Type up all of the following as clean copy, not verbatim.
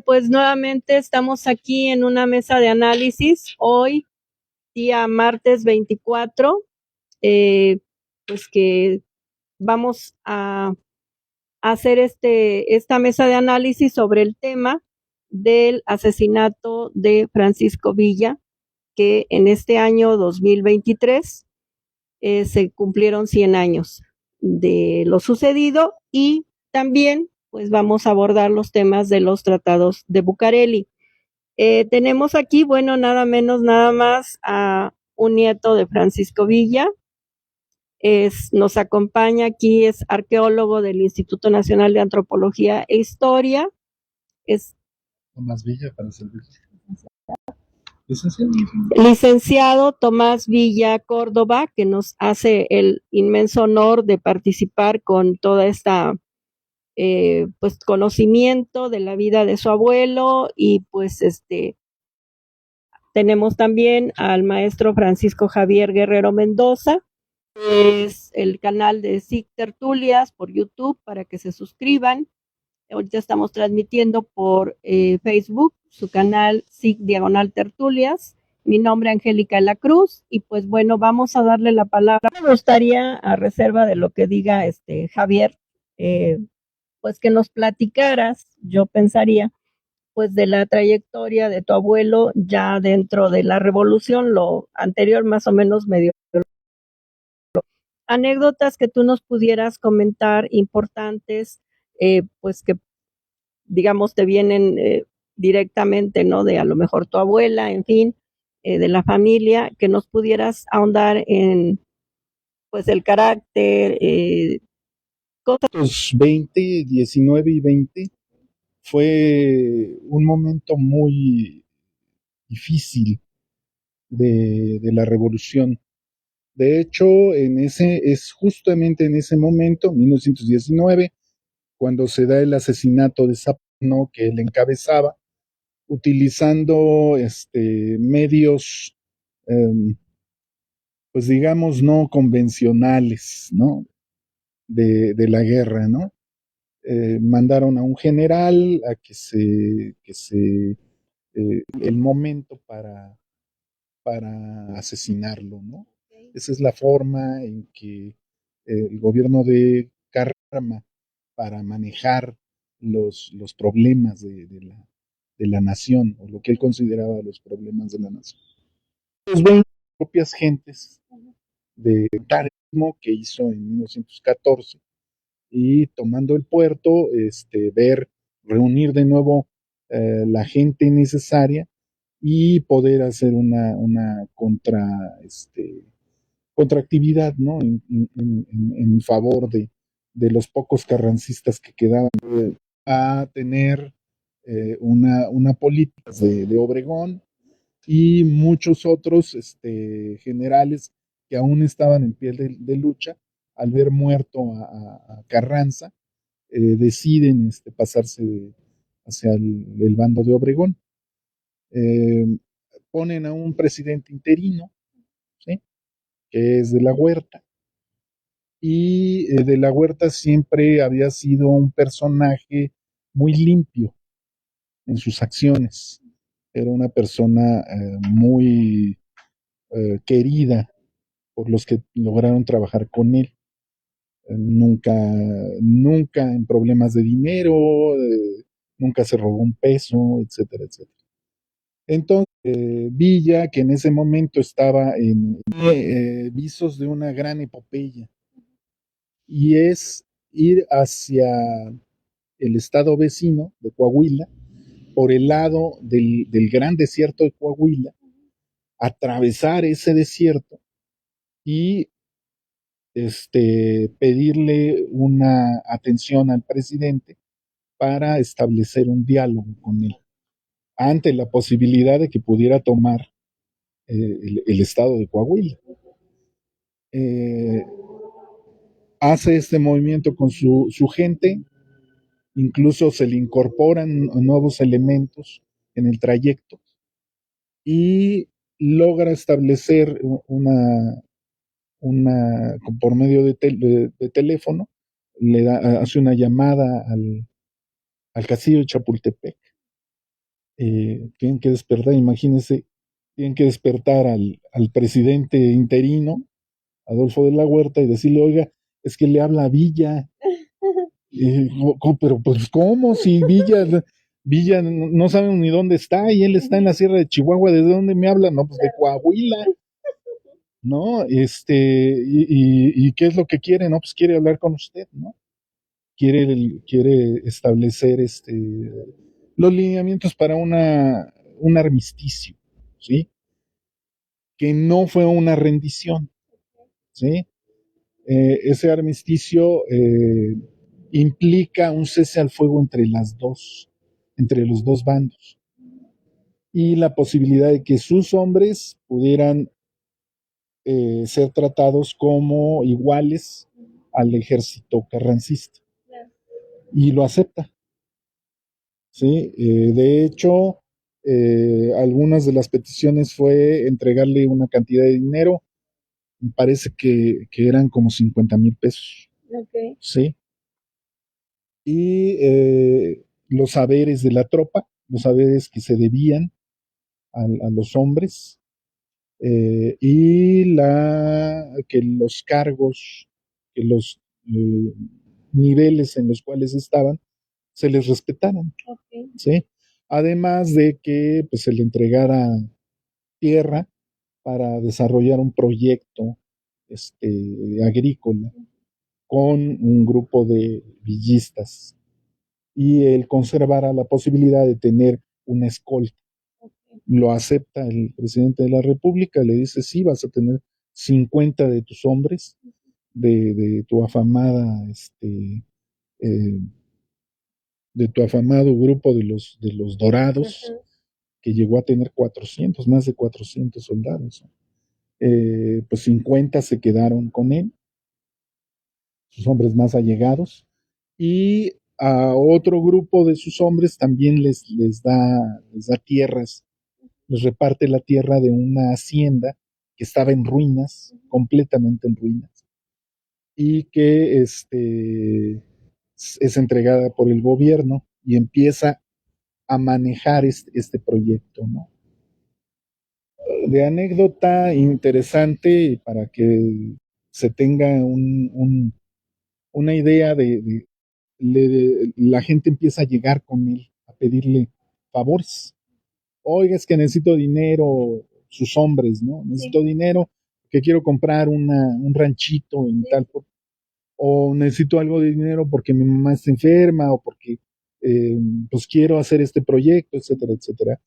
Pues nuevamente estamos aquí en una mesa de análisis. Hoy, día martes 24, pues que vamos a hacer esta mesa de análisis sobre el tema del asesinato de Francisco Villa, que en este año 2023 se cumplieron 100 años de lo sucedido, y también pues vamos a abordar los temas de los tratados de Bucareli. Tenemos aquí, bueno, nada menos, nada más a un nieto de Francisco Villa. Nos acompaña aquí, es arqueólogo del Instituto Nacional de Antropología e Historia. Es Tomás Villa, para servir. Licenciado Tomás Villa Córdoba, que nos hace el inmenso honor de participar con toda esta pues conocimiento de la vida de su abuelo. Y pues tenemos también al maestro Francisco Javier Guerrero Mendoza. Es el canal de SIC Tertulias por YouTube para que se suscriban. Ahorita estamos transmitiendo por Facebook, su canal SIC Diagonal Tertulias. Mi nombre es Angélica de la Cruz, y pues bueno, vamos a darle la palabra. Me gustaría, a reserva de lo que diga Javier, pues que nos platicaras, yo pensaría, pues de la trayectoria de tu abuelo ya dentro de la revolución, lo anterior más o menos medio. Anécdotas que tú nos pudieras comentar importantes, pues que digamos te vienen directamente, ¿no? De a lo mejor tu abuela, en fin, de la familia, que nos pudieras ahondar en pues el carácter, cosas. 20, 19 y 20 fue un momento muy difícil de la revolución. De hecho, es justamente en ese momento, 1919, cuando se da el asesinato de Zapano, que él encabezaba, utilizando medios, pues digamos, no convencionales, ¿no? De la guerra, ¿no? Mandaron a un general a el momento para asesinarlo, ¿no? Esa es la forma en que el gobierno de Carrama, para manejar los problemas de la nación, o lo que él consideraba los problemas de la nación. Los 20 propias gentes de Tarismo que hizo en 1914, y tomando el puerto, reunir de nuevo la gente necesaria y poder hacer una contraactividad, ¿no? En favor de los pocos carrancistas que quedaban, a tener una política de Obregón y muchos otros generales que aún estaban en pie de lucha. Al ver muerto a Carranza, deciden pasarse hacia el bando de Obregón. Ponen a un presidente interino, ¿sí? Que es de la Huerta, y de la Huerta siempre había sido un personaje muy limpio en sus acciones. Era una persona muy querida por los que lograron trabajar con él. Nunca en problemas de dinero, nunca se robó un peso, etcétera, etcétera. Entonces, Villa, que en ese momento estaba en visos de una gran epopeya, y es ir hacia el estado vecino de Coahuila, por el lado del gran desierto de Coahuila, atravesar ese desierto y pedirle una atención al presidente para establecer un diálogo con él, ante la posibilidad de que pudiera tomar el estado de Coahuila. Hace este movimiento con su gente, incluso se le incorporan nuevos elementos en el trayecto, y logra establecer por medio de teléfono, hace una llamada al castillo de Chapultepec, tienen que despertar, imagínense, tienen que despertar al presidente interino, Adolfo de la Huerta, y decirle, oiga, es que le habla a Villa. Pero pues, ¿cómo? Si Villa no saben ni dónde está, y él está en la Sierra de Chihuahua, ¿de dónde me habla? No, pues de Coahuila, ¿no? Y ¿qué es lo que quiere? No, pues quiere hablar con usted, ¿no? Quiere establecer los lineamientos para un armisticio, ¿sí? Que no fue una rendición, ¿sí? Ese armisticio implica un cese al fuego entre los dos bandos, y la posibilidad de que sus hombres pudieran ser tratados como iguales al ejército carrancista. Y lo acepta, ¿sí? De hecho, algunas de las peticiones fue entregarle una cantidad de dinero, me parece que eran como 50,000 pesos, Okay. ¿sí? Y los saberes de la tropa, los saberes que se debían a los hombres, y que los cargos, que los niveles en los cuales estaban, se les respetaran, Okay. ¿sí? Además de que pues, se le entregara tierra para desarrollar un proyecto agrícola con un grupo de villistas, y él conservara la posibilidad de tener una escolta. Okay. Lo acepta el presidente de la República, le dice, sí, vas a tener 50 de tus hombres, de tu afamada, eh, de tu afamado grupo de los Dorados, que llegó a tener 400, más de 400 soldados. Pues 50 se quedaron con él, sus hombres más allegados, y a otro grupo de sus hombres también les da tierras, les reparte la tierra de una hacienda que estaba en ruinas, completamente en ruinas, y que es entregada por el gobierno, y empieza a manejar este proyecto, ¿no? De anécdota interesante para que se tenga una idea la gente empieza a llegar con él a pedirle favores. Oiga, es que necesito dinero, sus hombres, ¿no? Necesito dinero, que quiero comprar un ranchito en tal, o necesito algo de dinero porque mi mamá está enferma, o porque pues quiero hacer este proyecto, etcétera, etcétera.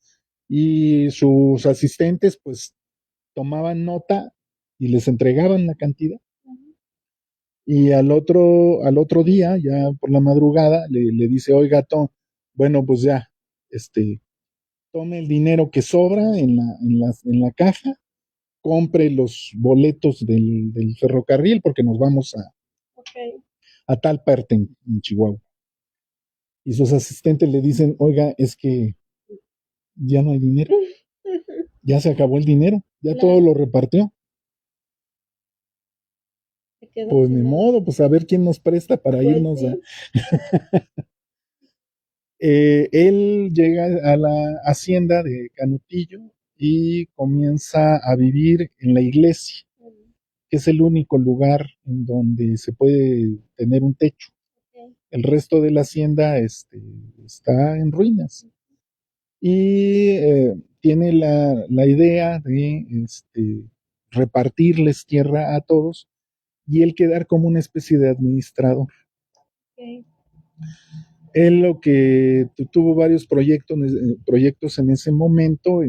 Y sus asistentes pues tomaban nota y les entregaban la cantidad. Y al otro día, ya por la madrugada, le dice, oiga, bueno, pues ya, tome el dinero que sobra en la caja, compre los boletos del ferrocarril porque nos vamos Okay. a tal parte en Chihuahua. Y sus asistentes le dicen, oiga, es que ya no hay dinero, ya se acabó el dinero, ya Claro. todo lo repartió. Pues ni Nada. modo, pues a ver quién nos presta para Pues irnos sí. a... Él llega a la hacienda de Canutillo y comienza a vivir en la iglesia, que es el único lugar en donde se puede tener un techo. Okay. El resto de la hacienda está en ruinas. Y tiene la idea de repartirles tierra a todos, y él quedar como una especie de administrador. Okay. Él lo que tuvo varios proyectos en ese momento,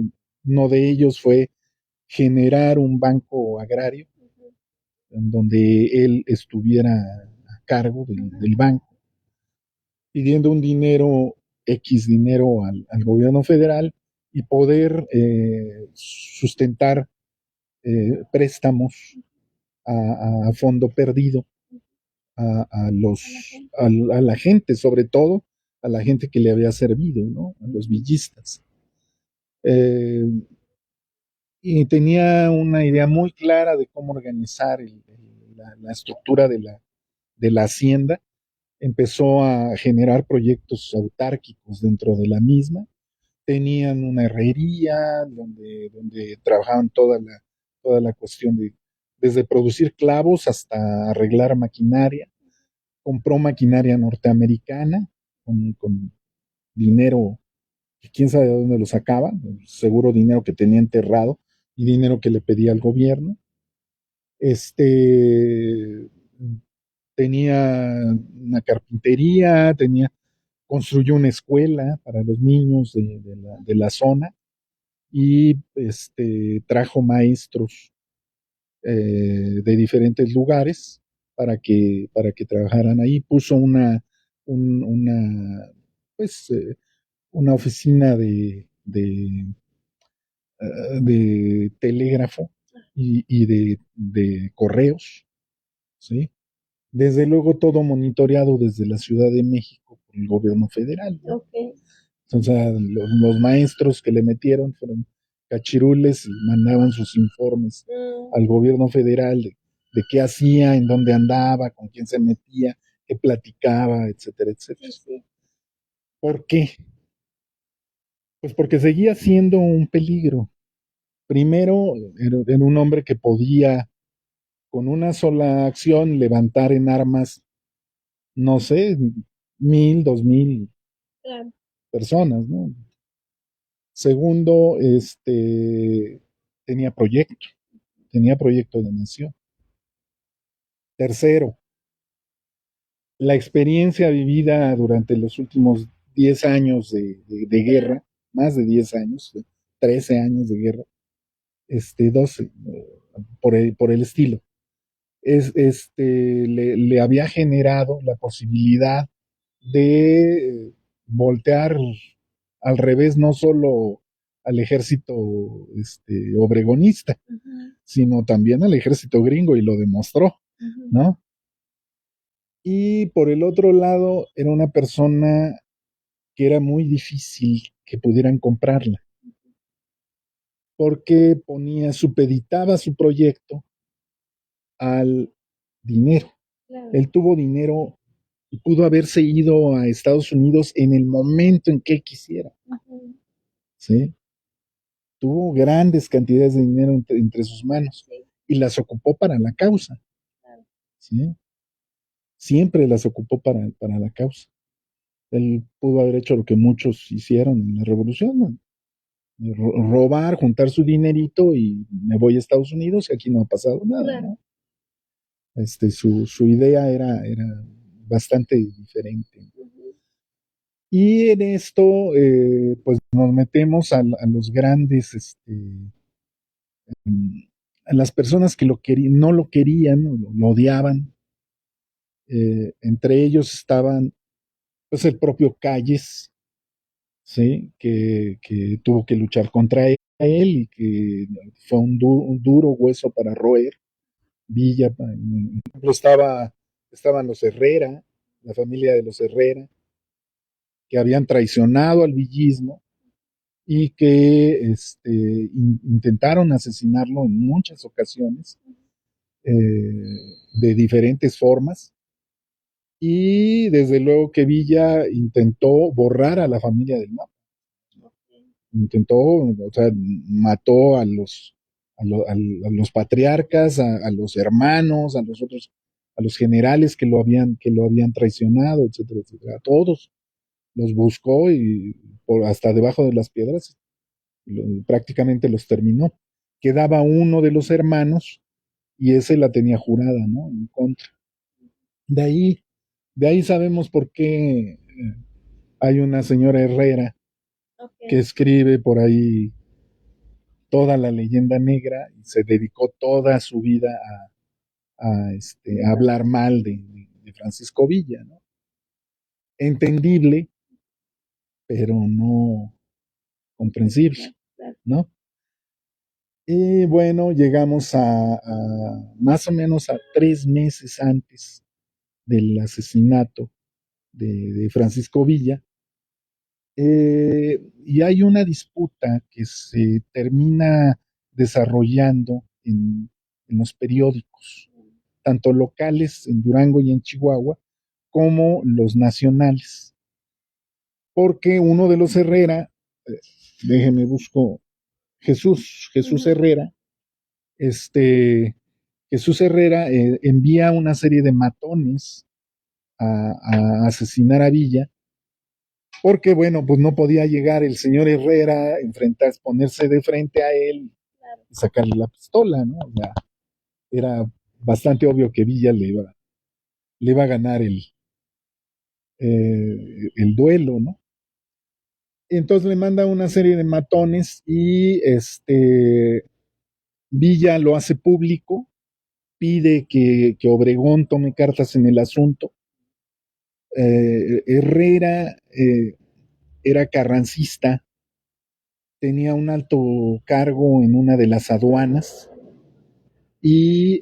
uno de ellos fue generar un banco agrario en donde él estuviera a cargo del banco, pidiendo un dinero, X dinero al gobierno federal, y poder sustentar préstamos a fondo perdido a la gente, sobre todo a la gente que le había servido, ¿no? A los villistas. Eh, y tenía una idea muy clara de cómo organizar la estructura de la hacienda. Empezó a generar proyectos autárquicos dentro de la misma, tenían una herrería donde trabajaban toda la cuestión desde producir clavos hasta arreglar maquinaria. Compró maquinaria norteamericana con dinero que quién sabe de dónde lo sacaba, seguro dinero que tenía enterrado y dinero que le pedía al gobierno. Este tenía una carpintería, construyó una escuela para los niños de la zona y trajo maestros de diferentes lugares para que trabajaran ahí. Puso una, pues, una oficina de telégrafo y de correos, ¿sí? Desde luego todo monitoreado desde la Ciudad de México por el gobierno federal, ¿no? Okay. Entonces, los maestros que le metieron fueron cachirules y mandaban sus informes al gobierno federal de qué hacía, en dónde andaba, con quién se metía, qué platicaba, etcétera, etcétera. Sí, sí. ¿Por qué? Pues porque seguía siendo un peligro. Primero, era un hombre que podía, con una sola acción, levantar en armas, no sé, 1,000, 2,000 Claro. personas, ¿no? Segundo, tenía proyecto, tenía proyecto de nación. Tercero, la experiencia vivida durante los últimos 10 años de guerra, más de 10 años, 13 años de guerra, 12, por el estilo, le había generado la posibilidad de voltear al revés no solo al ejército obregonista, sino también al ejército gringo y lo demostró, ¿no? Y por el otro lado, era una persona que era muy difícil que pudieran comprarla, porque supeditaba su proyecto al dinero. Claro. Él tuvo dinero y pudo haberse ido a Estados Unidos en el momento en que él quisiera. ¿Sí? Tuvo grandes cantidades de dinero entre sus manos y las ocupó para la causa. ¿Sí? Siempre las ocupó para la causa. Él pudo haber hecho lo que muchos hicieron en la revolución, ¿no? Robar, juntar su dinerito y me voy a Estados Unidos y aquí no ha pasado nada, claro. ¿No? Su idea era bastante diferente. Y en esto, pues nos metemos a los grandes, a las personas que no lo querían, lo odiaban. Entre ellos estaban, pues, el propio Calles, ¿sí? Que tuvo que luchar contra él y que fue un duro hueso para roer. Villa, por ejemplo, estaban los Herrera, la familia de los Herrera, que habían traicionado al villismo y que intentaron asesinarlo en muchas ocasiones, de diferentes formas. Y desde luego que Villa intentó borrar a la familia del mapa. Intentó, o sea, mató a los patriarcas, a los hermanos, a los otros, a los generales que lo habían traicionado, etcétera, etcétera. A todos los buscó y hasta debajo de las piedras prácticamente los terminó. Quedaba uno de los hermanos y ese la tenía jurada, ¿no? En contra. De ahí, de ahí sabemos por qué hay una señora Herrera que escribe por ahí toda la leyenda negra y se dedicó toda su vida a hablar mal de Francisco Villa, ¿no? Entendible, pero no comprensible, ¿no? Y bueno, llegamos a más o menos a 3 meses antes del asesinato de Francisco Villa, y hay una disputa que se termina desarrollando en los periódicos, tanto locales en Durango y en Chihuahua, como los nacionales, porque uno de los Herrera déjeme busco, Jesús Herrera, Jesús Herrera envía una serie de matones a asesinar a Villa, porque bueno, pues no podía llegar el señor Herrera, ponerse de frente a él y sacarle la pistola, ¿no? O sea, era bastante obvio que Villa le iba a ganar el duelo, ¿no? Entonces le manda una serie de matones y Villa lo hace público, pide que Obregón tome cartas en el asunto. Herrera era carrancista, tenía un alto cargo en una de las aduanas y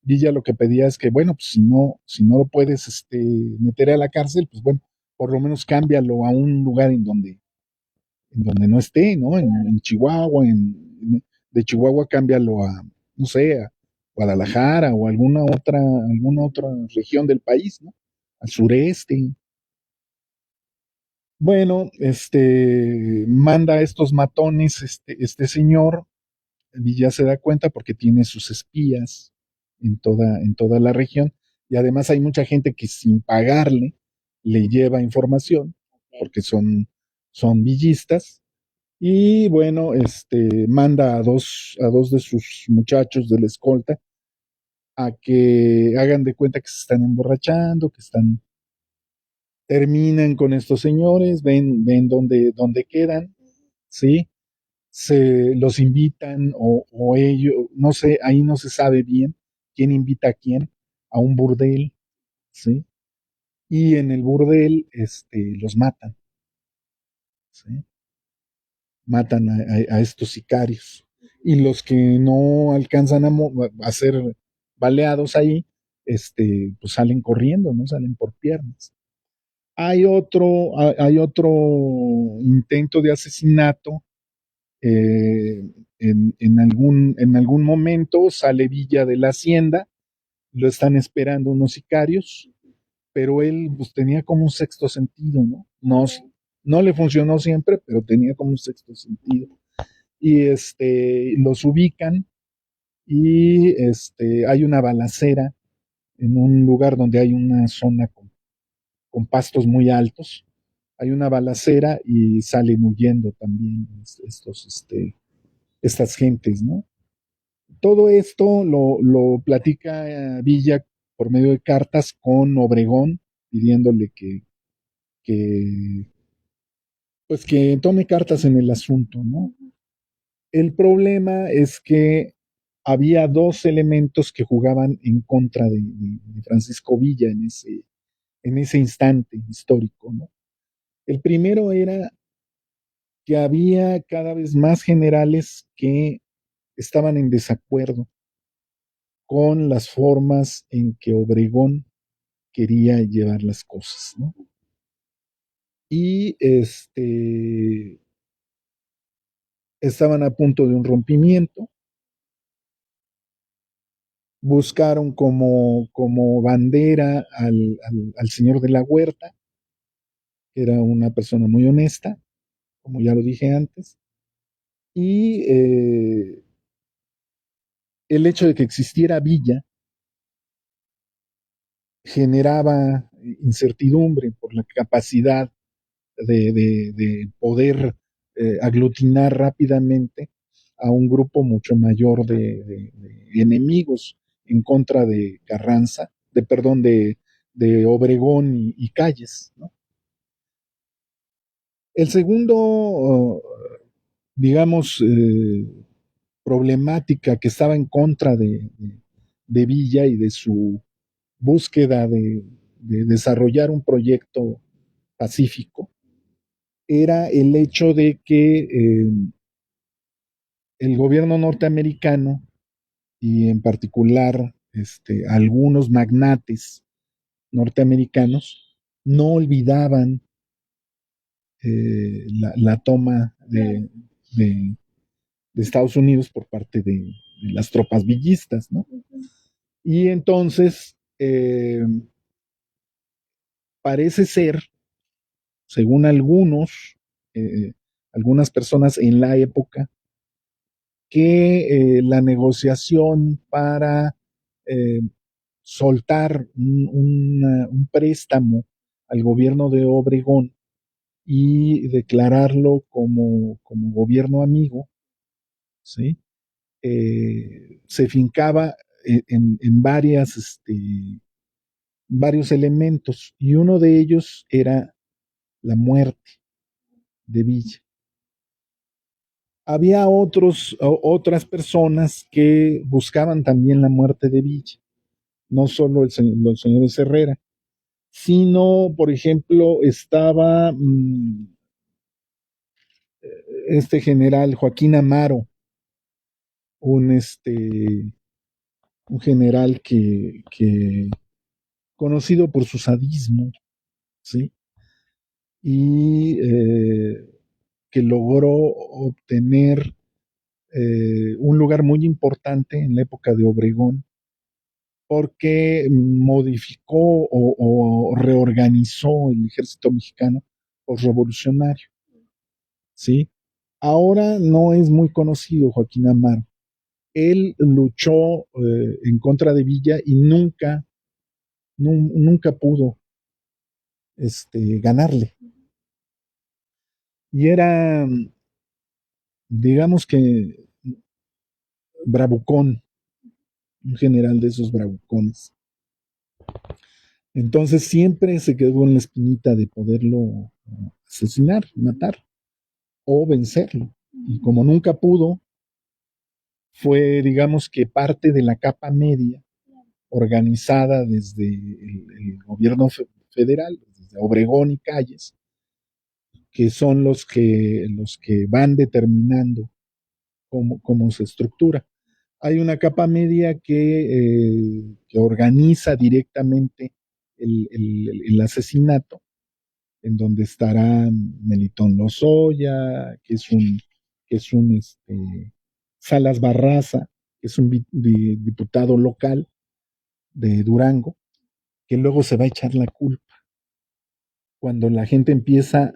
Villa lo que pedía es que, bueno, pues si no lo puedes meter a la cárcel, pues bueno, por lo menos cámbialo a un lugar en donde no esté, ¿no? En Chihuahua, de Chihuahua cámbialo a, no sé, a Guadalajara o alguna otra región del país, ¿no? Al sureste. Bueno, manda a estos matones, este señor, Villa se da cuenta porque tiene sus espías en toda la región, y además hay mucha gente que sin pagarle le lleva información, porque son villistas, y bueno, manda a dos de sus muchachos de la escolta a que hagan de cuenta que se están emborrachando, terminan con estos señores, ven dónde quedan, ¿sí? Los invitan o ellos, no sé, ahí no se sabe bien quién invita a quién, a un burdel, ¿sí? Y en el burdel, los matan, ¿sí? Matan a estos sicarios. Y los que no alcanzan a ser baleados ahí, pues salen corriendo, ¿no? Salen por piernas. Hay otro intento de asesinato. En algún momento sale Villa de la hacienda, lo están esperando unos sicarios, pero él pues, tenía como un sexto sentido, ¿no? No le funcionó siempre, pero tenía como un sexto sentido. Y los ubican y hay una balacera en un lugar donde hay una zona con pastos muy altos. Hay una balacera y salen huyendo también estas gentes, ¿no? Todo esto lo platica Villa por medio de cartas con Obregón, pidiéndole que, pues que tome cartas en el asunto, ¿no? El problema es que había dos elementos que jugaban en contra de Francisco Villa en ese instante histórico, ¿no? El primero era que había cada vez más generales que estaban en desacuerdo con las formas en que Obregón quería llevar las cosas, ¿no? Y estaban a punto de un rompimiento, buscaron como bandera al señor de la Huerta, que era una persona muy honesta, como ya lo dije antes, y el hecho de que existiera Villa generaba incertidumbre por la capacidad de poder aglutinar rápidamente a un grupo mucho mayor de enemigos en contra de Carranza, perdón, de Obregón y Calles, ¿no? El segundo, digamos, problemática que estaba en contra de Villa y de su búsqueda de desarrollar un proyecto pacífico, era el hecho de que el gobierno norteamericano y en particular algunos magnates norteamericanos no olvidaban la toma de Estados Unidos por parte de las tropas villistas, ¿no? Y entonces parece ser, según algunos, algunas personas en la época que la negociación para eh, soltar un préstamo al gobierno de Obregón y declararlo como gobierno amigo, ¿sí? Se fincaba en varios elementos, y uno de ellos era la muerte de Villa. Había otras personas que buscaban también la muerte de Villa, no solo los señores Herrera, sino, por ejemplo, estaba este general Joaquín Amaro, un, un general que conocido por su sadismo, ¿sí? Y que logró obtener un lugar muy importante en la época de Obregón, porque modificó o reorganizó el ejército mexicano postrevolucionario, ¿sí? Ahora no es muy conocido Joaquín Amaro. Él luchó en contra de Villa y nunca pudo ganarle. Y era, digamos que, bravucón, un general de esos bravucones. Entonces siempre se quedó en la espinita de poderlo asesinar, matar o vencerlo. Y como nunca pudo, fue, digamos que, parte de la capa media organizada desde el gobierno federal, desde Obregón y Calles, que son los que van determinando cómo se estructura. Hay una capa media que organiza directamente el asesinato, en donde estará Melitón Lozoya, que es un Salas Barraza, que es un diputado local de Durango, que luego se va a echar la culpa cuando la gente empieza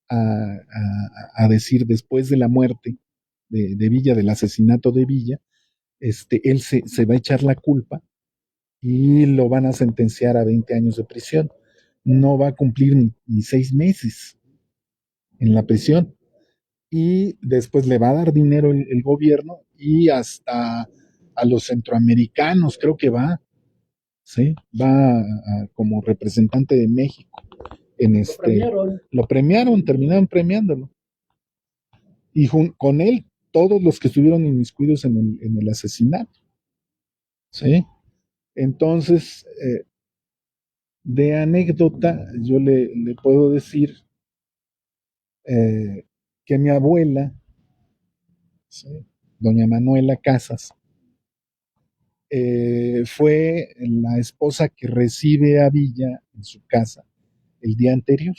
a decir, después de la muerte de Villa, del asesinato de Villa, él se va a echar la culpa y lo van a sentenciar a 20 años de prisión. No va a cumplir ni 6 meses en la prisión, y después le va a dar dinero el gobierno, y hasta a los centroamericanos creo que va, ¿sí? Va como representante de México en lo premiaron, terminaron premiándolo, y con él todos los que estuvieron inmiscuidos en el asesinato, ¿sí? Entonces, de anécdota, yo le puedo decir que mi abuela, ¿sí?, doña Manuela Casas, fue la esposa que recibe a Villa en su casa el día anterior,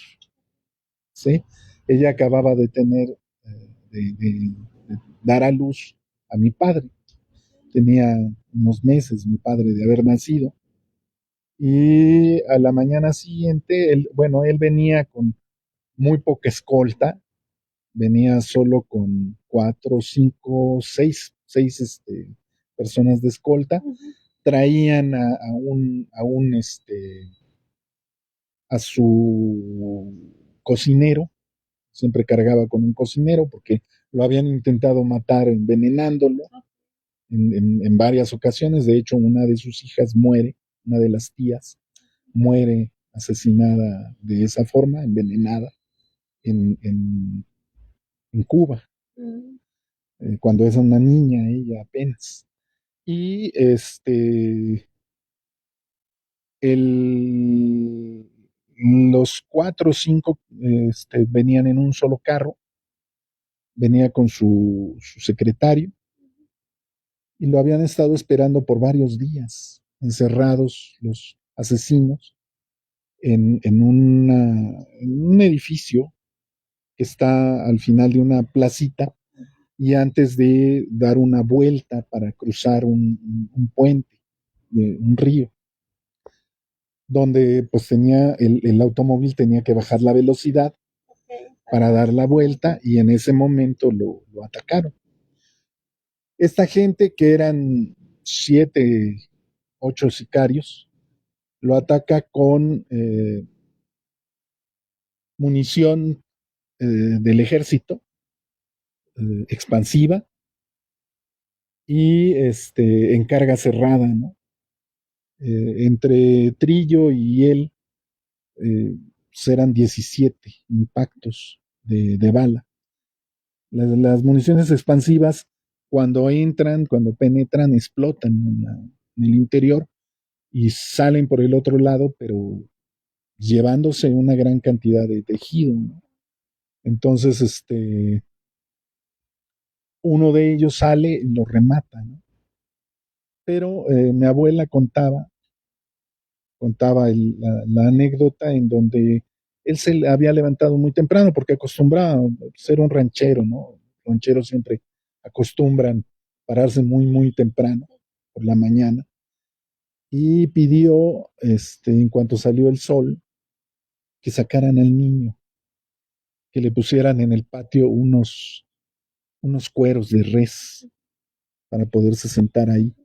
¿sí? Ella acababa de tener, de dar a luz a mi padre. Tenía unos meses mi padre de haber nacido, y a la mañana siguiente, él venía con muy poca escolta, venía solo con 4, 5, 6 personas de escolta. Traían a su cocinero, siempre cargaba con un cocinero porque lo habían intentado matar envenenándolo en varias ocasiones. De hecho, una de sus hijas muere, una de las tías muere asesinada de esa forma, envenenada, en Cuba, cuando es una niña ella apenas. Y el, los 4 o 5 venían en un solo carro, venía con su secretario, y lo habían estado esperando por varios días, encerrados los asesinos en un edificio que está al final de una placita, y antes de dar una vuelta para cruzar un puente, un río, donde pues el automóvil tenía que bajar la velocidad para dar la vuelta y en ese momento lo atacaron. Esta gente, que eran 7, 8 sicarios, lo ataca con munición del ejército expansiva y en carga cerrada, ¿no? Entre Trillo y él eran 17 impactos de bala. Las municiones expansivas, cuando entran, cuando penetran, explotan en el interior y salen por el otro lado, pero llevándose una gran cantidad de tejido, ¿no? Entonces, uno de ellos sale y lo remata, ¿no? Pero mi abuela contaba la anécdota en donde él se había levantado muy temprano porque acostumbraba a ser un ranchero, ¿no? Los rancheros siempre acostumbran pararse muy, muy temprano por la mañana y pidió, en cuanto salió el sol, que sacaran al niño, que le pusieran en el patio unos cueros de res para poderse sentar ahí,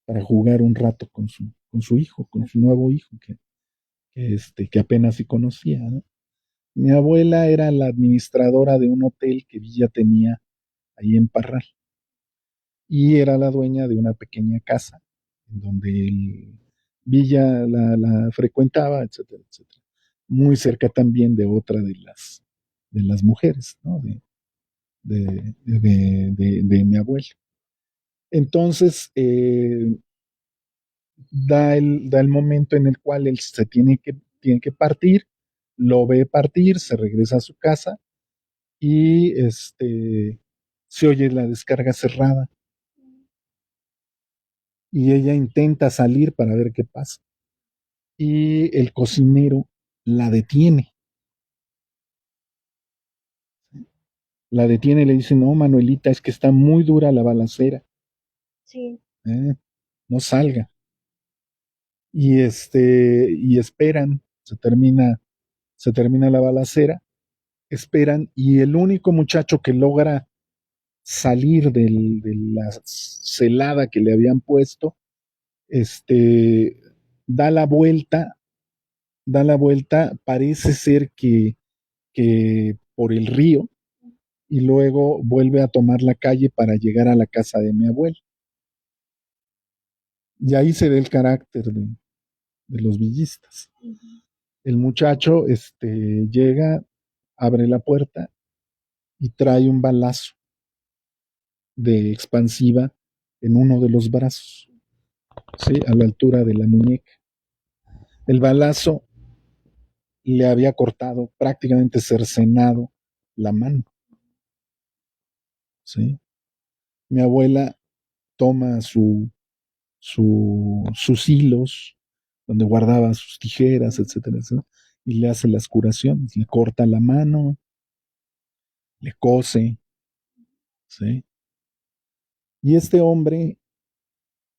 para jugar un rato con su hijo, con su nuevo hijo que apenas sí conocía, ¿no? Mi abuela era la administradora de un hotel que Villa tenía ahí en Parral y era la dueña de una pequeña casa en donde Villa la frecuentaba, etcétera, etcétera. Muy cerca también de otra de las mujeres, ¿no? De mi abuela. Entonces, da el momento en el cual él se tiene que partir, lo ve partir, se regresa a su casa y se oye la descarga cerrada y ella intenta salir para ver qué pasa y el cocinero la detiene. La detiene y le dice, no, Manuelita, es que está muy dura la balacera. Sí. No salga. Y esperan, se termina la balacera, esperan, y el único muchacho que logra salir de la celada que le habían puesto, este, da la vuelta, parece ser que por el río, y luego vuelve a tomar la calle para llegar a la casa de mi abuelo. Y ahí se ve el carácter de los villistas. El muchacho llega, abre la puerta y trae un balazo de expansiva en uno de los brazos, ¿sí? A la altura de la muñeca. El balazo le había cortado, prácticamente cercenado la mano, ¿sí? Mi abuela toma sus hilos, donde guardaba sus tijeras, etcétera, etcétera, y le hace las curaciones, le corta la mano, le cose, ¿sí? Y este hombre,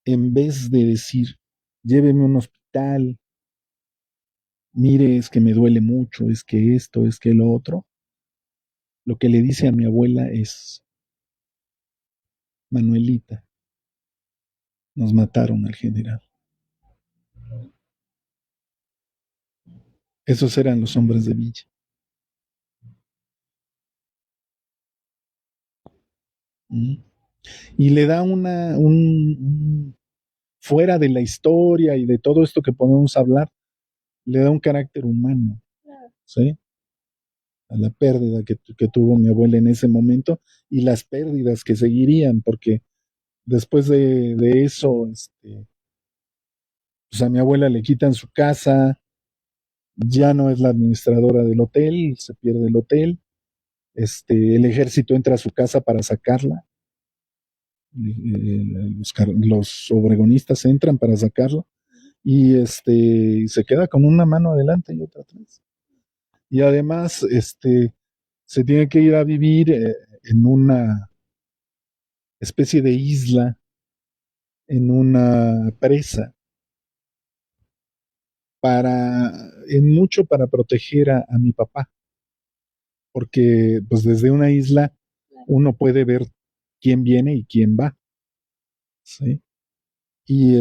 en vez de decir, lléveme a un hospital, mire, es que me duele mucho, es que esto, es que lo otro, lo que le dice a mi abuela es, Manuelita, nos mataron al general. Esos eran los hombres de Villa. ¿Mm? Y le da fuera de la historia y de todo esto que podemos hablar, le da un carácter humano, ¿sí? A la pérdida que tuvo mi abuela en ese momento y las pérdidas que seguirían, porque después de eso, pues a mi abuela le quitan su casa, ya no es la administradora del hotel, se pierde el hotel, el ejército entra a su casa para sacarla, los obregonistas entran para sacarla y se queda con una mano adelante y otra atrás. Y además, se tiene que ir a vivir en una especie de isla, en una presa, en mucho para proteger a mi papá, porque pues desde una isla uno puede ver quién viene y quién va, ¿sí? Y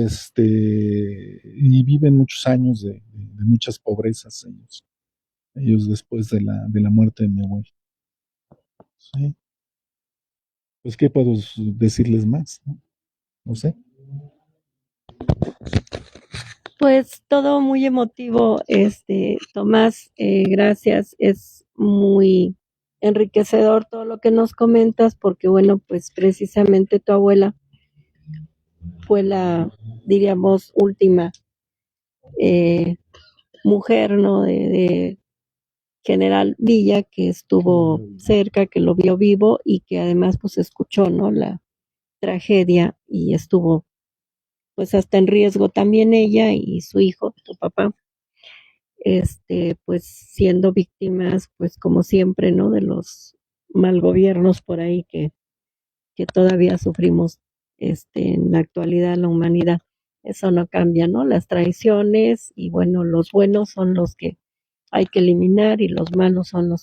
viven muchos años de muchas pobrezas ellos después de la muerte de mi abuelo, ¿sí? Pues, ¿qué puedo decirles más? No, no sé. Pues todo muy emotivo, Tomás, gracias. Es muy enriquecedor todo lo que nos comentas, porque bueno, pues precisamente tu abuela fue la, diríamos, última eh, mujer, ¿no? De General Villa, que estuvo cerca, que lo vio vivo y que además pues escuchó, ¿no? La tragedia y estuvo pues hasta en riesgo también ella y su hijo, tu papá, pues siendo víctimas, pues como siempre, ¿no? De los mal gobiernos por ahí que todavía sufrimos, en la actualidad la humanidad. Eso no cambia, ¿no? Las traiciones y bueno, los buenos son los que hay que eliminar y los malos son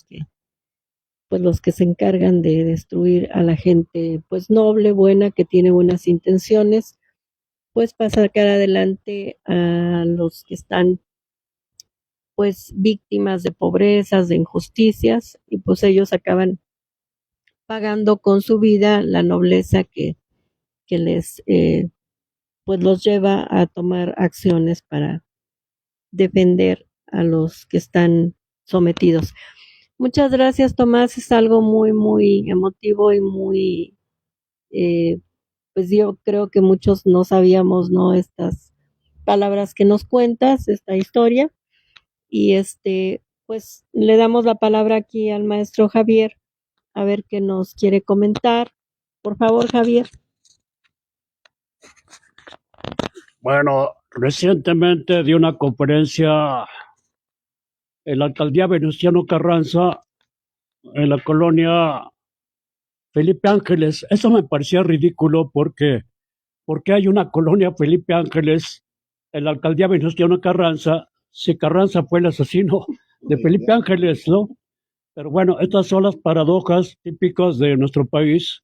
pues los que se encargan de destruir a la gente, pues noble, buena, que tiene buenas intenciones, pues para sacar adelante a los que están pues víctimas de pobrezas, de injusticias, y pues ellos acaban pagando con su vida la nobleza que les pues los lleva a tomar acciones para defender a los que están sometidos. Muchas gracias, Tomás. Es algo muy, muy emotivo y muy, eh, pues yo creo que muchos no sabíamos, ¿no? Estas palabras que nos cuentas, esta historia. Y pues le damos la palabra aquí al maestro Javier, a ver qué nos quiere comentar. Por favor, Javier. Bueno, recientemente di una conferencia en la alcaldía Venustiano Carranza, en la colonia Felipe Ángeles. Eso me parecía ridículo porque hay una colonia Felipe Ángeles en la alcaldía Venustiano Carranza, si Carranza fue el asesino de Felipe Ángeles, ¿no? Pero bueno, estas son las paradojas típicas de nuestro país.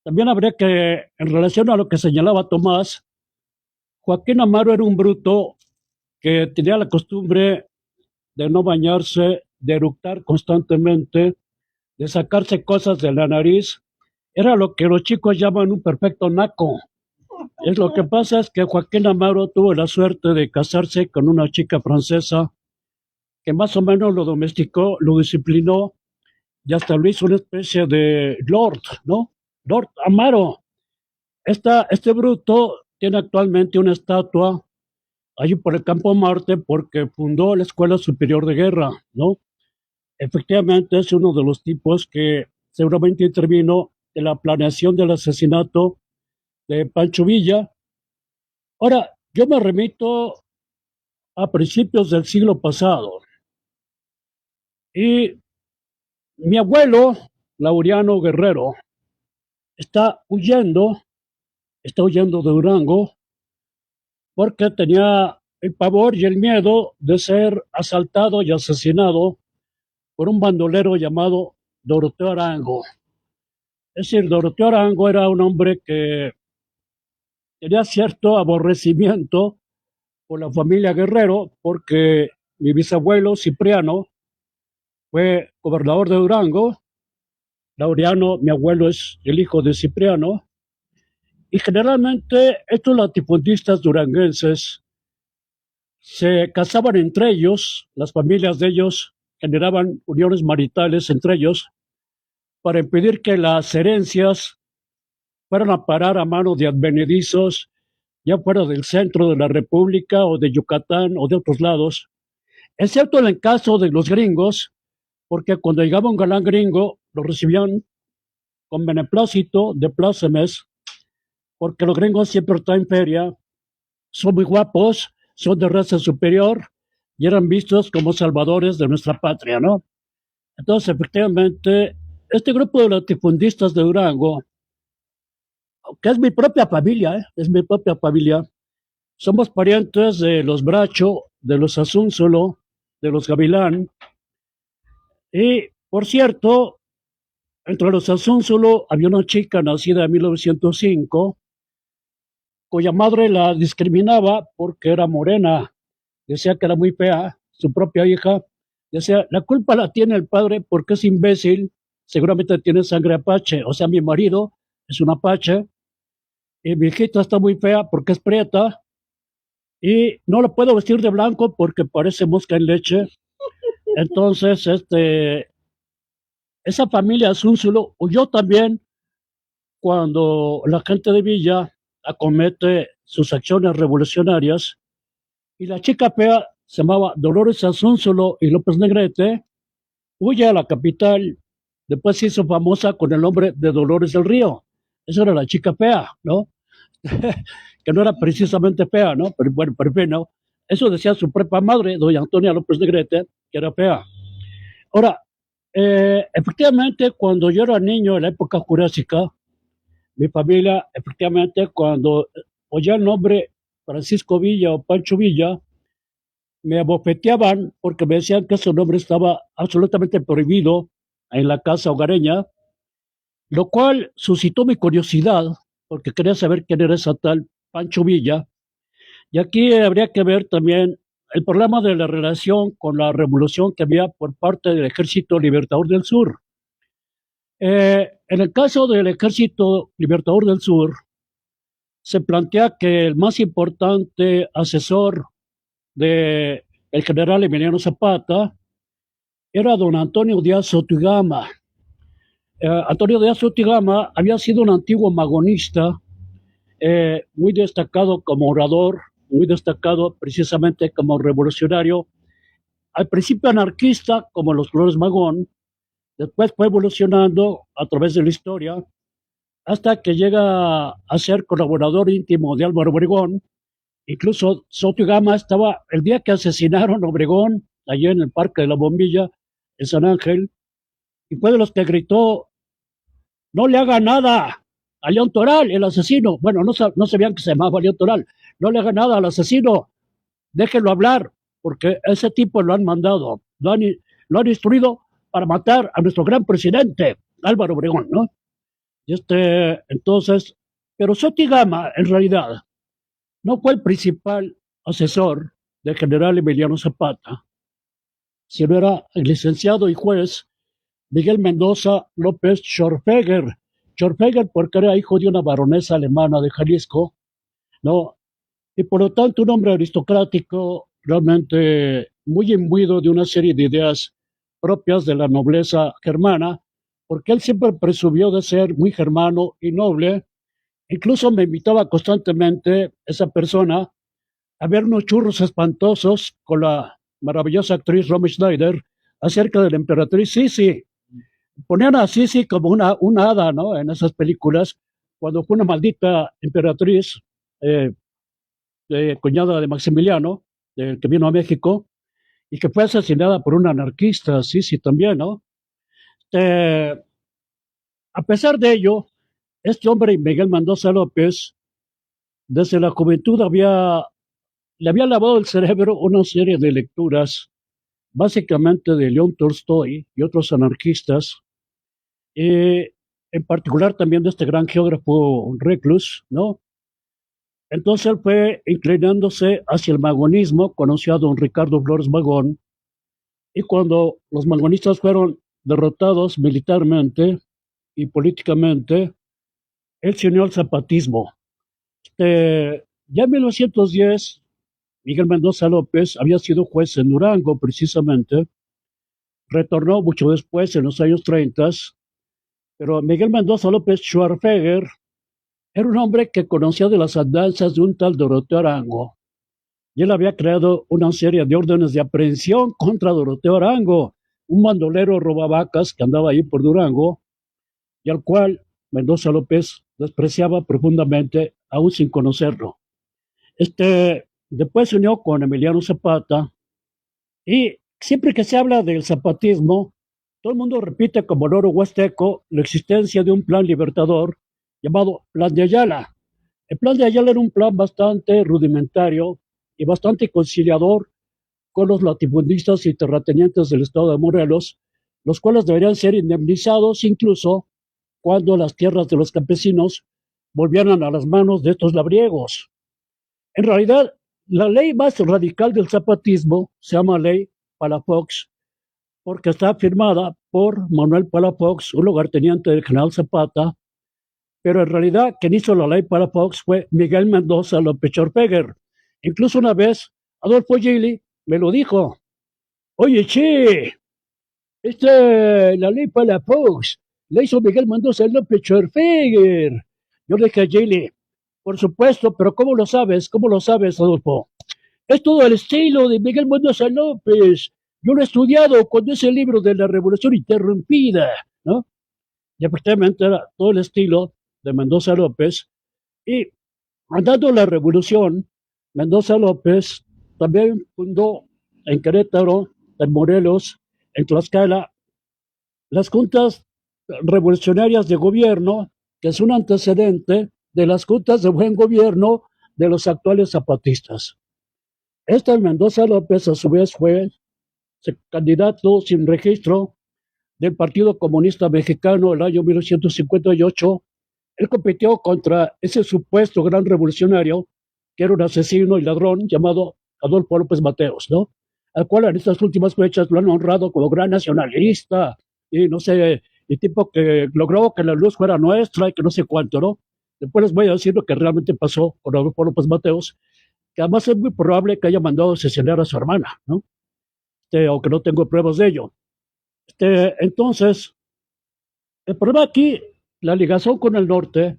También habría que, en relación a lo que señalaba Tomás, Joaquín Amaro era un bruto que tenía la costumbre de no bañarse, de eructar constantemente, de sacarse cosas de la nariz. Era lo que los chicos llaman un perfecto naco. Lo que pasa es que Joaquín Amaro tuvo la suerte de casarse con una chica francesa que más o menos lo domesticó, lo disciplinó y hasta lo hizo una especie de Lord, ¿no? Lord Amaro. Este bruto tiene actualmente una estatua allí por el Campo Marte porque fundó la Escuela Superior de Guerra, ¿no? Efectivamente es uno de los tipos que seguramente intervino en la planeación del asesinato de Pancho Villa. Ahora, yo me remito a principios del siglo pasado y mi abuelo, Laureano Guerrero, está huyendo, está huyendo de Durango porque tenía el pavor y el miedo de ser asaltado y asesinado por un bandolero llamado Doroteo Arango. Es decir, Doroteo Arango era un hombre que tenía cierto aborrecimiento por la familia Guerrero, porque mi bisabuelo Cipriano fue gobernador de Durango, Laureano, mi abuelo, es el hijo de Cipriano, y generalmente estos latifundistas duranguenses se casaban entre ellos, las familias de ellos generaban uniones maritales entre ellos para impedir que las herencias fueran a parar a manos de advenedizos, ya fuera del centro de la República o de Yucatán o de otros lados, excepto en el caso de los gringos, porque cuando llegaba un galán gringo, lo recibían con beneplácito, de plácemes, porque los gringos siempre están en feria, son muy guapos, son de raza superior y eran vistos como salvadores de nuestra patria, ¿no? Entonces, efectivamente, este grupo de latifundistas de Durango, que es mi propia familia, es mi propia familia, somos parientes de los Bracho, de los Asúnzolo, de los Gavilán, y Por cierto, entre los Asúnzulo había una chica nacida en 1905 cuya madre la discriminaba porque era morena. Decía que era muy fea, su propia hija. Decía, la culpa la tiene el padre porque es imbécil, seguramente tiene sangre apache. O sea, mi marido es un apache y mi hijita está muy fea porque es prieta y no la puedo vestir de blanco porque parece mosca en leche. Entonces, esa familia Asúnzulo huyó también cuando la gente de Villa acomete sus acciones revolucionarias y la chica fea se llamaba Dolores Asúnzulo y López Negrete, huye a la capital, después se hizo famosa con el nombre de Dolores del Río. Esa era la chica fea, ¿no? Que no era precisamente fea, ¿no? Pero bueno, pero fin, ¿no? Eso decía su propia madre, doña Antonia López Negrete, que era fea. Ahora, efectivamente, cuando yo era niño en la época jurásica, mi familia, efectivamente, cuando oía el nombre Francisco Villa o Pancho Villa, me abofeteaban porque me decían que su nombre estaba absolutamente prohibido en la casa hogareña, lo cual suscitó mi curiosidad porque quería saber quién era esa tal Pancho Villa. Y aquí habría que ver también el problema de la relación con la revolución que había por parte del Ejército Libertador del Sur. En el caso del Ejército Libertador del Sur, se plantea que el más importante asesor del general Emiliano Zapata era don Antonio Díaz Sotigama. Antonio Díaz Sotigama había sido un antiguo magonista, muy destacado como orador, muy destacado precisamente como revolucionario, al principio anarquista como los Flores Magón, después fue evolucionando a través de la historia hasta que llega a ser colaborador íntimo de Álvaro Obregón. Incluso Sotigama estaba el día que asesinaron a Obregón, allí en el Parque de la Bombilla, en San Ángel, y fue de los que gritó, no le haga nada a León Toral, el asesino. Bueno, no sabían que se llamaba León Toral. No le haga nada al asesino, déjenlo hablar, porque ese tipo lo han mandado, lo han instruido para matar a nuestro gran presidente, Álvaro Obregón, ¿no? Y entonces, pero Sotigama, en realidad, no fue el principal asesor del general Emiliano Zapata, sino era el licenciado y juez Miguel Mendoza López Schorfeger. Schorfeger porque era hijo de una baronesa alemana de Jalisco, ¿no? Y por lo tanto un hombre aristocrático, realmente muy imbuido de una serie de ideas propias de la nobleza germana, porque él siempre presumió de ser muy germano y noble. Incluso me invitaba constantemente esa persona a ver unos churros espantosos con la maravillosa actriz Romy Schneider acerca de la emperatriz Sisi. Ponían a Sisi como una hada, ¿no? En esas películas, cuando fue una maldita emperatriz, eh, cuñada de Maximiliano, que vino a México, y que fue asesinada por un anarquista, Sisi también, ¿no? Eh, a pesar de ello, este hombre, Miguel Mendoza López, desde la juventud le había lavado el cerebro una serie de lecturas, básicamente de León Tolstoy y otros anarquistas, en particular también de este gran geógrafo Reclus, ¿no? Entonces él fue inclinándose hacia el magonismo, conoció a don Ricardo Flores Magón, y cuando los magonistas fueron derrotados militarmente y políticamente, él se unió al zapatismo. Ya en 1910, Miguel Mendoza López había sido juez en Durango, precisamente, retornó mucho después, en los años 30, pero Miguel Mendoza López Schwarzenegger era un hombre que conocía de las andanzas de un tal Doroteo Arango, y él había creado una serie de órdenes de aprehensión contra Doroteo Arango, un bandolero robavacas que andaba ahí por Durango, y al cual Mendoza López despreciaba profundamente, aún sin conocerlo. Después se unió con Emiliano Zapata, y siempre que se habla del zapatismo, todo el mundo repite como loro huasteco la existencia de un plan libertador llamado Plan de Ayala. El Plan de Ayala era un plan bastante rudimentario y bastante conciliador con los latifundistas y terratenientes del estado de Morelos, los cuales deberían ser indemnizados incluso cuando las tierras de los campesinos volvieran a las manos de estos labriegos. En realidad, la ley más radical del zapatismo se llama Ley Palafox, porque está firmada por Manuel Palafox, un lugarteniente del general Zapata, pero en realidad quien hizo la Ley Palafox fue Miguel Mendoza López Chorpeguer. Incluso una vez Adolfo Gili me lo dijo: oye, che, la Ley Palafox la hizo Miguel Mendoza López Chorpeguer. Yo le dije a Gili: por supuesto, pero ¿cómo lo sabes? ¿Cómo lo sabes, Adolfo? Es todo el estilo de Miguel Mendoza López. Yo lo he estudiado cuando es el libro de la Revolución Interrumpida, ¿no? Y efectivamente era todo el estilo de Mendoza López. Y andando la revolución, Mendoza López también fundó en Querétaro, en Morelos, en Tlaxcala, las juntas revolucionarias de gobierno, que es un antecedente de las juntas de buen gobierno de los actuales zapatistas. Mendoza López, a su vez, fue candidato sin registro del Partido Comunista Mexicano el año 1958. Él compitió contra ese supuesto gran revolucionario, que era un asesino y ladrón llamado Adolfo López Mateos, ¿no? Al cual en estas últimas fechas lo han honrado como gran nacionalista y no sé, el tipo que logró que la luz fuera nuestra y que no sé cuánto, ¿no? Después les voy a decir lo que realmente pasó con Adolfo López Mateos, que además es muy probable que haya mandado asesinar a su hermana, ¿no? Aunque no tengo pruebas de ello. Entonces, el problema aquí, la ligación con el norte,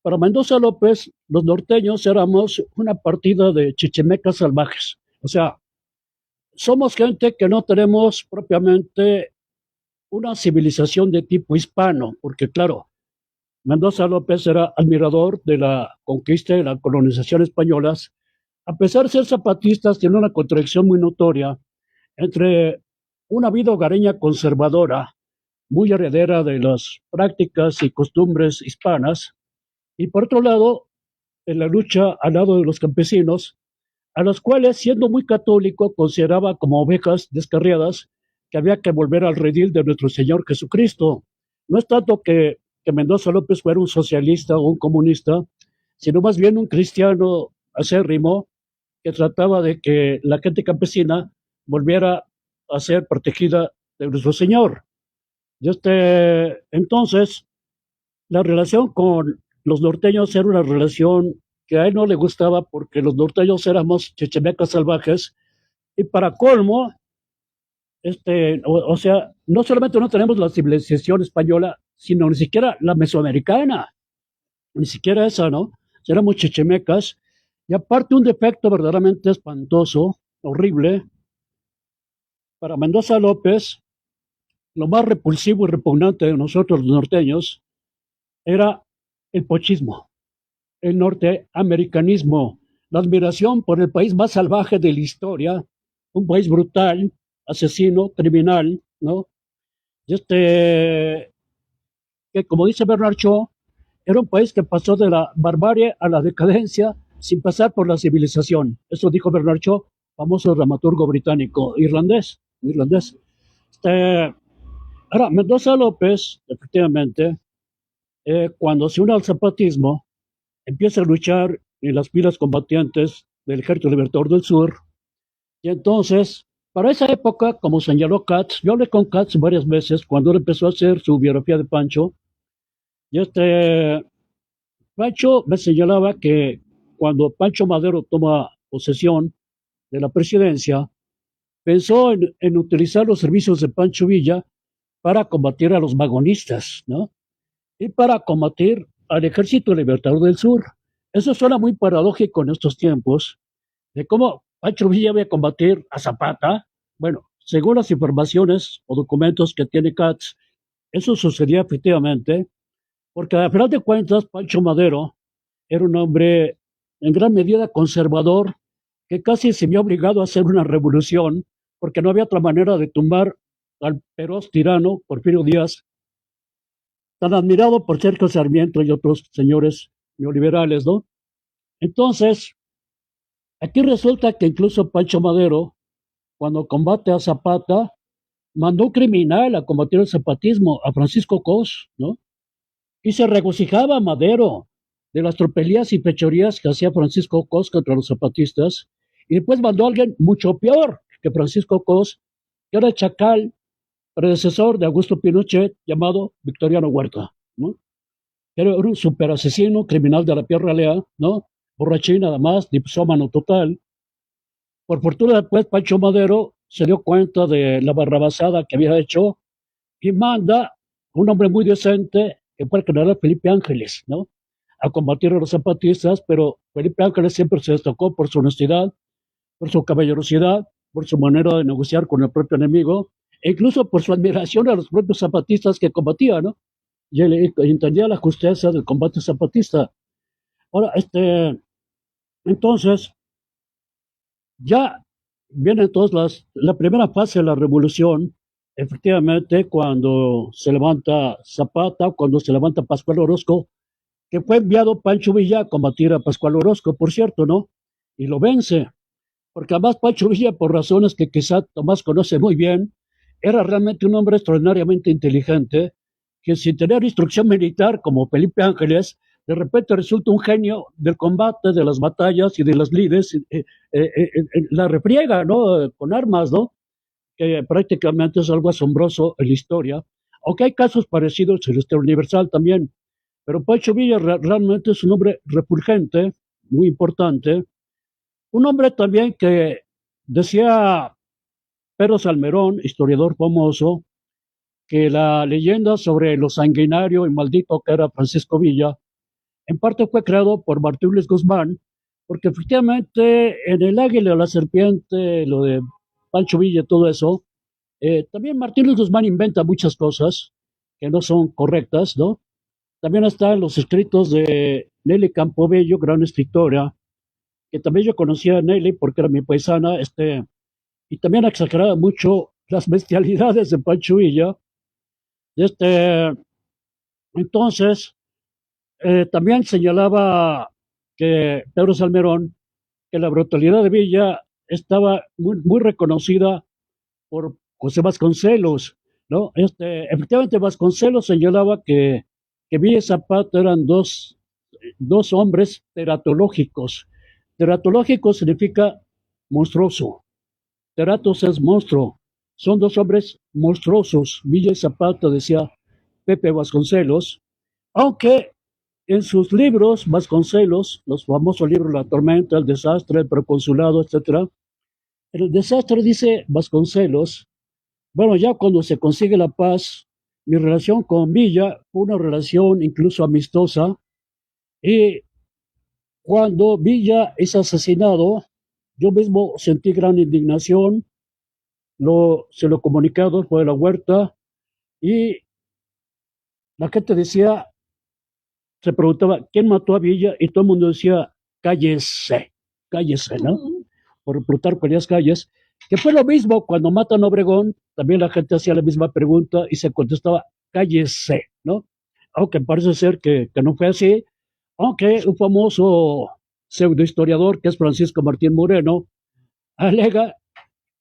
para Mendoza López, los norteños éramos una partida de chichimecas salvajes. O sea, somos gente que no tenemos propiamente una civilización de tipo hispano, porque claro, Mendoza López era admirador de la conquista y la colonización españolas. A pesar de ser zapatistas, tiene una contradicción muy notoria entre una vida hogareña conservadora, muy heredera de las prácticas y costumbres hispanas, y por otro lado, en la lucha al lado de los campesinos, a los cuales, siendo muy católico, consideraba como ovejas descarriadas que había que volver al redil de nuestro Señor Jesucristo. No es tanto que Mendoza López fuera un socialista o un comunista, sino más bien un cristiano acérrimo que trataba de que la gente campesina volviera a ser protegida de nuestro Señor. Y entonces, la relación con los norteños era una relación que a él no le gustaba porque los norteños éramos chechemecas salvajes y para colmo, o sea, no solamente no tenemos la civilización española, sino ni siquiera la mesoamericana, ni siquiera esa, ¿no? Éramos chechemecas y aparte un defecto verdaderamente espantoso, horrible, para Mendoza López, lo más repulsivo y repugnante de nosotros los norteños era el pochismo, el norteamericanismo, la admiración por el país más salvaje de la historia, un país brutal, asesino, criminal, ¿no? Y que como dice Bernard Shaw, era un país que pasó de la barbarie a la decadencia sin pasar por la civilización. Eso dijo Bernard Shaw, famoso dramaturgo británico, irlandés. Ahora, Mendoza López, efectivamente, cuando se une al zapatismo, empieza a luchar en las filas combatientes del Ejército Libertador del Sur. Y entonces, para esa época, como señaló Katz, yo hablé con Katz varias veces cuando él empezó a hacer su biografía de Pancho. Y Pancho me señalaba que cuando Pancho Madero toma posesión de la presidencia, pensó en utilizar los servicios de Pancho Villa para combatir a los magonistas, ¿no? Y para combatir al Ejército Libertador del Sur. Eso suena muy paradójico en estos tiempos, de cómo Pancho Villa iba a combatir a Zapata. Bueno, según las informaciones o documentos que tiene Katz, eso sucedía efectivamente, porque a final de cuentas Pancho Madero era un hombre en gran medida conservador, que casi se vio obligado a hacer una revolución, porque no había otra manera de tumbar al feroz tirano Porfirio Díaz, tan admirado por Sergio Sarmiento y otros señores neoliberales, ¿no? Entonces, aquí resulta que incluso Pancho Madero, cuando combate a Zapata, mandó un criminal a combatir el zapatismo, a Francisco Cos, ¿no? Y se regocijaba Madero de las tropelías y fechorías que hacía Francisco Cos contra los zapatistas. Y después mandó a alguien mucho peor que Francisco Cos, que era el chacal predecesor de Augusto Pinochet, llamado Victoriano Huerta, ¿no? Era un super asesino, criminal de la Pierra Lea, ¿no? Borrachín, además, dipsómano total. Por fortuna, después Pancho Madero se dio cuenta de la barrabasada que había hecho y manda un hombre muy decente, que fue el general Felipe Ángeles, ¿no? A combatir a los zapatistas, pero Felipe Ángeles siempre se destacó por su honestidad, por su caballerosidad, por su manera de negociar con el propio enemigo, e incluso por su admiración a los propios zapatistas que combatía, ¿no? Y él entendía la justicia del combate zapatista. Ahora, entonces, ya viene entonces la primera fase de la revolución, efectivamente, cuando se levanta Zapata, cuando se levanta Pascual Orozco, que fue enviado Pancho Villa a combatir a Pascual Orozco, por cierto, ¿no? Y lo vence, porque además Pancho Villa, por razones que quizá Tomás conoce muy bien, era realmente un hombre extraordinariamente inteligente, que sin tener instrucción militar como Felipe Ángeles, de repente resulta un genio del combate, de las batallas y de las lides, la refriega, ¿no? Con armas, ¿no? Que prácticamente es algo asombroso en la historia, aunque hay casos parecidos en la historia universal también, pero Pancho Villa realmente es un hombre refulgente, muy importante, un hombre también que decía Pedro Salmerón, historiador famoso, que la leyenda sobre lo sanguinario y maldito que era Francisco Villa, en parte fue creado por Martín Luis Guzmán, porque efectivamente en El Águila, la Serpiente, lo de Pancho Villa, todo eso, también Martín Luis Guzmán inventa muchas cosas que no son correctas, ¿no? También están los escritos de Nelly Campobello, gran escritora, que también yo conocía a Nelly porque era mi paisana, y también exageraba mucho las bestialidades de Pancho Villa. Este, entonces, también señalaba que Pedro Salmerón, que la brutalidad de Villa estaba muy reconocida por José Vasconcelos, ¿no? Efectivamente, Vasconcelos señalaba que Villa y Zapata eran dos hombres teratológicos. Teratológico significa monstruoso. Teratos es monstruo. Son dos hombres monstruosos. Villa y Zapata, decía Pepe Vasconcelos, aunque en sus libros, Vasconcelos, los famosos libros La Tormenta, El Desastre, El Proconsulado, etc., en el desastre dice Vasconcelos, bueno, ya cuando se consigue la paz, mi relación con Villa fue una relación incluso amistosa, y cuando Villa es asesinado, yo mismo sentí gran indignación, se lo comunicado fue de la Huerta, y la gente decía, se preguntaba, ¿quién mató a Villa? Y todo el mundo decía, cállese, cállese, ¿no? Por Plutarco Elías Calles, que fue lo mismo cuando matan a Obregón, también la gente hacía la misma pregunta y se contestaba, cállese, ¿no? Aunque parece ser que no fue así, aunque un famoso pseudohistoriador, que es Francisco Martín Moreno, alega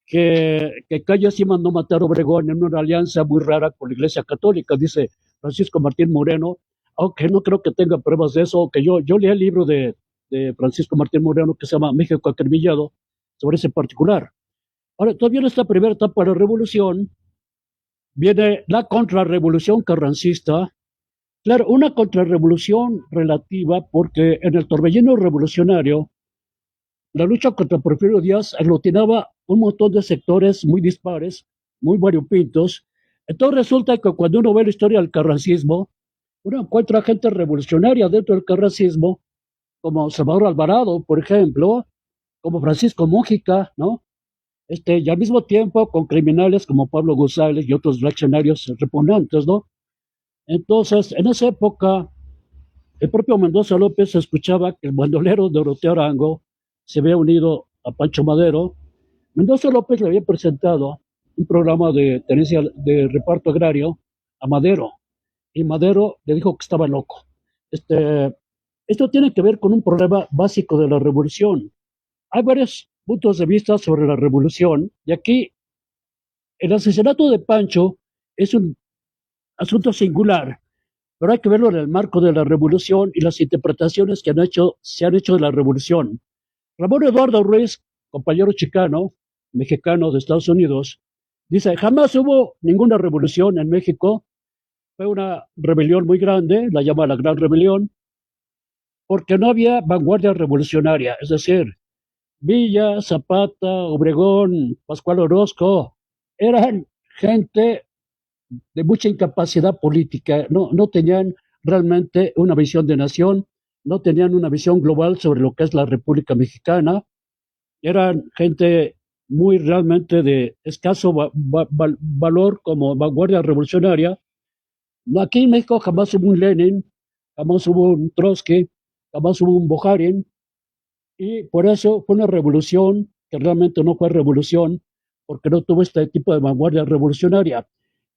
que Calles sí mandó matar a Obregón en una alianza muy rara con la Iglesia Católica, dice Francisco Martín Moreno, aunque no creo que tenga pruebas de eso, que yo leí el libro de Francisco Martín Moreno que se llama México Acribillado, sobre ese particular. Ahora, todavía en esta primera etapa de la revolución viene la contrarrevolución carrancista. Claro, una contrarrevolución relativa porque en el torbellino revolucionario la lucha contra Porfirio Díaz aglutinaba un montón de sectores muy dispares, muy variopintos. Entonces resulta que cuando uno ve la historia del carrancismo, uno encuentra gente revolucionaria dentro del carrancismo, como Salvador Alvarado, por ejemplo, como Francisco Mújica, ¿no? Y al mismo tiempo con criminales como Pablo González y otros reaccionarios repugnantes, ¿no? Entonces, en esa época, el propio Mendoza López escuchaba que el bandolero Doroteo Arango se había unido a Pancho Madero. Mendoza López le había presentado un programa de tenencia de reparto agrario a Madero, y Madero le dijo que estaba loco. Esto tiene que ver con un problema básico de la revolución. Hay varios puntos de vista sobre la revolución, y aquí el asesinato de Pancho es un asunto singular, pero hay que verlo en el marco de la revolución y las interpretaciones que se han hecho de la revolución. Ramón Eduardo Ruiz, compañero chicano, mexicano de Estados Unidos, dice, jamás hubo ninguna revolución en México, fue una rebelión muy grande, la llama la Gran Rebelión, porque no había vanguardia revolucionaria, es decir, Villa, Zapata, Obregón, Pascual Orozco, eran gente de mucha incapacidad política, no tenían realmente una visión de nación, no tenían una visión global sobre lo que es la República Mexicana, eran gente muy realmente de escaso valor como vanguardia revolucionaria. Aquí en México jamás hubo un Lenin, jamás hubo un Trotsky, jamás hubo un Bukharin, y por eso fue una revolución que realmente no fue revolución, porque no tuvo este tipo de vanguardia revolucionaria.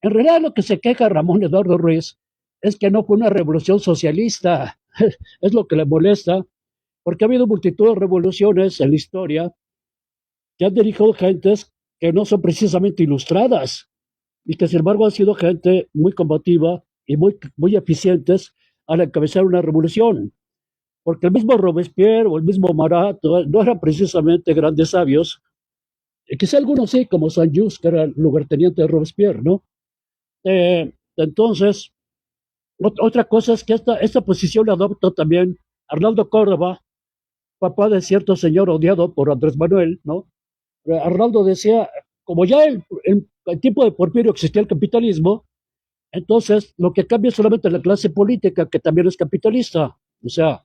En realidad lo que se queja Ramón Eduardo Ruiz es que no fue una revolución socialista, es lo que le molesta, porque ha habido multitud de revoluciones en la historia que han dirigido gentes que no son precisamente ilustradas y que sin embargo han sido gente muy combativa y muy eficientes al encabezar una revolución. Porque el mismo Robespierre o el mismo Marat no eran precisamente grandes sabios, y quizá algunos sí, como Saint-Just, que era el lugarteniente de Robespierre, ¿no? Entonces, otra cosa es que esta posición la adoptó también Arnaldo Córdoba, papá de cierto señor odiado por Andrés Manuel, ¿no? Arnaldo decía, como ya el tiempo de Porfirio existía el capitalismo, entonces lo que cambia es solamente la clase política, que también es capitalista. O sea,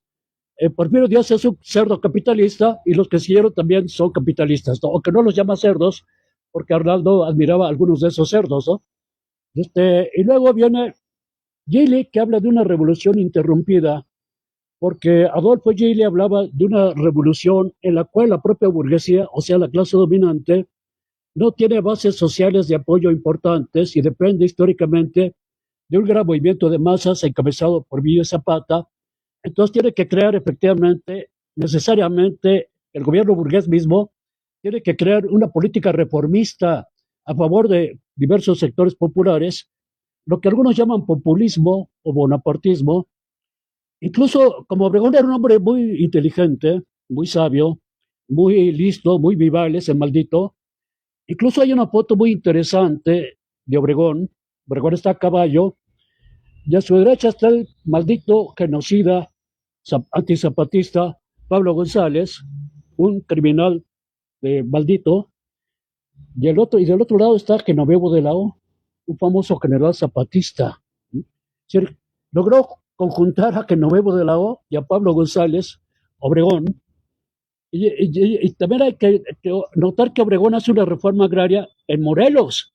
Porfirio Díaz es un cerdo capitalista y los que siguieron también son capitalistas, ¿no? Aunque no los llama cerdos, porque Arnaldo admiraba a algunos de esos cerdos, ¿no? Y luego viene Gili, que habla de una revolución interrumpida, porque Adolfo Gili hablaba de una revolución en la cual la propia burguesía, o sea, la clase dominante, no tiene bases sociales de apoyo importantes y depende históricamente de un gran movimiento de masas encabezado por Villa Zapata. Entonces tiene que crear efectivamente, necesariamente, el gobierno burgués mismo tiene que crear una política reformista a favor de diversos sectores populares, lo que algunos llaman populismo o bonapartismo. Incluso como Obregón era un hombre muy inteligente, muy sabio, muy listo, muy vivale, ese maldito. Incluso hay una foto muy interesante de Obregón. Obregón está a caballo y a su derecha está el maldito genocida antizapatista Pablo González, un criminal maldito, y del otro lado está Genovevo de la O, un famoso general zapatista. Es decir, logró conjuntar a Genovevo de la O y a Pablo González Obregón, y también hay que notar que Obregón hace una reforma agraria en Morelos.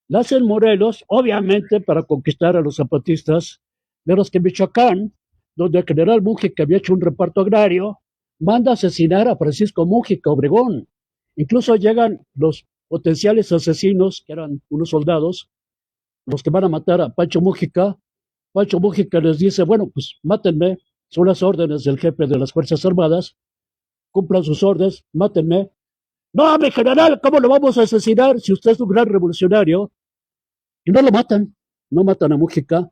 La hace en Morelos, obviamente, para conquistar a los zapatistas, de los que en Michoacán, donde el general Mújica había hecho un reparto agrario, manda a asesinar a Francisco Mújica Obregón. Incluso llegan los potenciales asesinos, que eran unos soldados, los que van a matar a Pancho Mújica. Pancho Mújica les dice, bueno, pues mátenme, son las órdenes del jefe de las Fuerzas Armadas, cumplan sus órdenes, mátenme. No, mi general, ¿cómo lo vamos a asesinar si usted es un gran revolucionario? Y no lo matan, no matan a Mújica,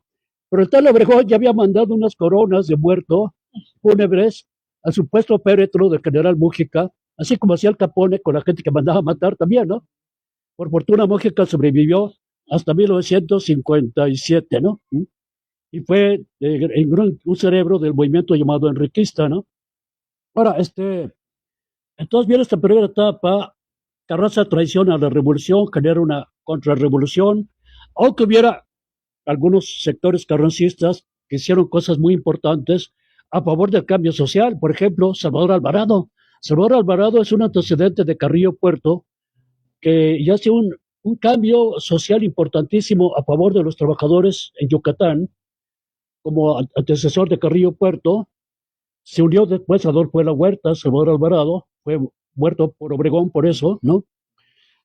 pero el tal Obregón ya había mandado unas coronas de muerto fúnebres al supuesto féretro del general Mújica, así como hacía el Capone con la gente que mandaba a matar también, ¿no? Por fortuna Mújica sobrevivió hasta 1957, ¿no? Y fue un cerebro del movimiento llamado enriquista, ¿no? Ahora, entonces viene esta primera etapa, Carranza traiciona a la revolución, genera una contrarrevolución, aunque hubiera algunos sectores carrancistas que hicieron cosas muy importantes a favor del cambio social. Por ejemplo, Salvador Alvarado. Salvador Alvarado es un antecedente de Carrillo Puerto que ya hace un cambio social importantísimo a favor de los trabajadores en Yucatán, como antecesor de Carrillo Puerto. Se unió después a Adolfo de la Huerta, Salvador Alvarado, fue muerto por Obregón por eso, ¿no?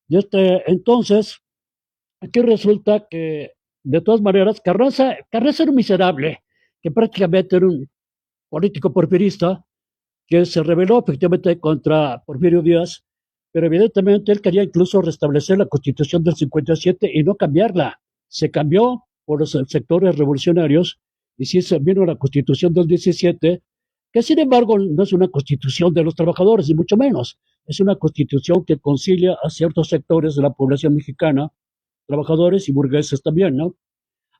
Y entonces, aquí resulta que, de todas maneras, Carranza era un miserable, que prácticamente era un político porfirista, que se rebeló efectivamente contra Porfirio Díaz, pero evidentemente él quería incluso restablecer la Constitución del 57 y no cambiarla. Se cambió por los sectores revolucionarios y sí se vino la Constitución del 17, que sin embargo no es una Constitución de los trabajadores, ni mucho menos. Es una Constitución que concilia a ciertos sectores de la población mexicana, trabajadores y burgueses también, ¿no?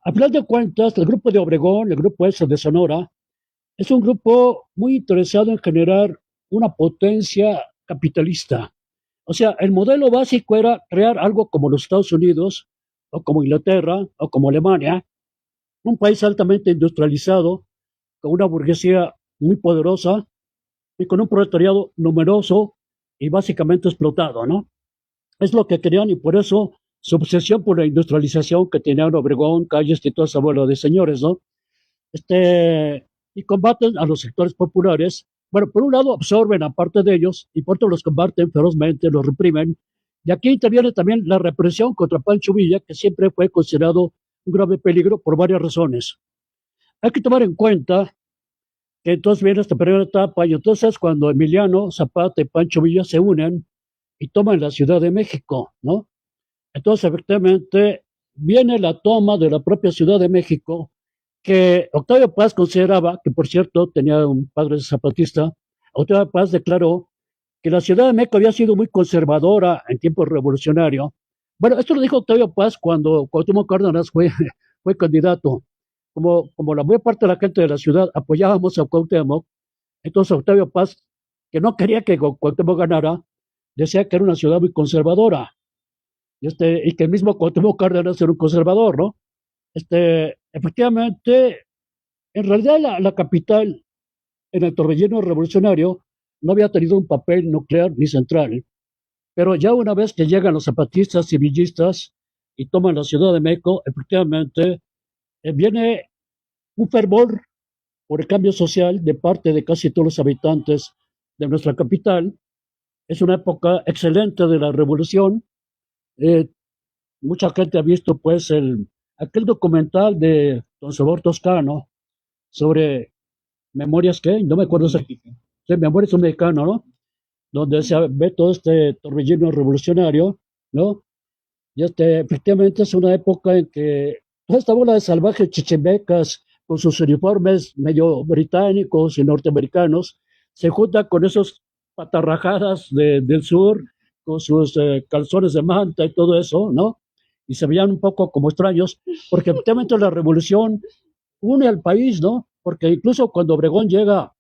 A final de cuentas, el grupo de Obregón, el grupo ese de Sonora, es un grupo muy interesado en generar una potencia capitalista. O sea, el modelo básico era crear algo como los Estados Unidos, o como Inglaterra, o como Alemania, un país altamente industrializado, con una burguesía muy poderosa y con un proletariado numeroso y básicamente explotado, ¿no? Es lo que querían y por eso su obsesión por la industrialización que tenían Obregón, Calles y toda esa bola de señores, ¿no? Y combaten a los sectores populares. Bueno, por un lado absorben a parte de ellos y por otro los combaten ferozmente, los reprimen. Y aquí interviene también la represión contra Pancho Villa, que siempre fue considerado un grave peligro por varias razones. Hay que tomar en cuenta que entonces viene esta primera etapa y entonces cuando Emiliano Zapata y Pancho Villa se unen y toman la Ciudad de México, ¿no? Entonces, efectivamente, viene la toma de la propia Ciudad de México, que Octavio Paz consideraba, que por cierto tenía un padre zapatista. Octavio Paz declaró que la Ciudad de México había sido muy conservadora en tiempos revolucionarios. Bueno, esto lo dijo Octavio Paz cuando Cuauhtémoc Cárdenas fue candidato. Como la mayor parte de la gente de la ciudad apoyábamos a Cuauhtémoc, entonces Octavio Paz, que no quería que Cuauhtémoc ganara, decía que era una ciudad muy conservadora. Y que el mismo Cuauhtémoc Cárdenas era un conservador, ¿no? Efectivamente, en realidad la capital en el torbellino revolucionario no había tenido un papel nuclear ni central, pero ya una vez que llegan los zapatistas y villistas y toman la Ciudad de México, efectivamente viene un fervor por el cambio social de parte de casi todos los habitantes de nuestra capital. Es una época excelente de la revolución. Eh, Mucha gente ha visto pues aquel documental de Don Sabor Toscano sobre memorias que, no me acuerdo si memorias un mexicano, ¿no? Donde se ve todo este torbellino revolucionario, ¿no? Y efectivamente es una época en que toda esta bola de salvajes chichimecas con sus uniformes medio británicos y norteamericanos se junta con esos patarrajadas del sur, con sus calzones de manta y todo eso, ¿no? Y se veían un poco como extraños, porque efectivamente la revolución une al país, ¿no? Porque incluso cuando Obregón llega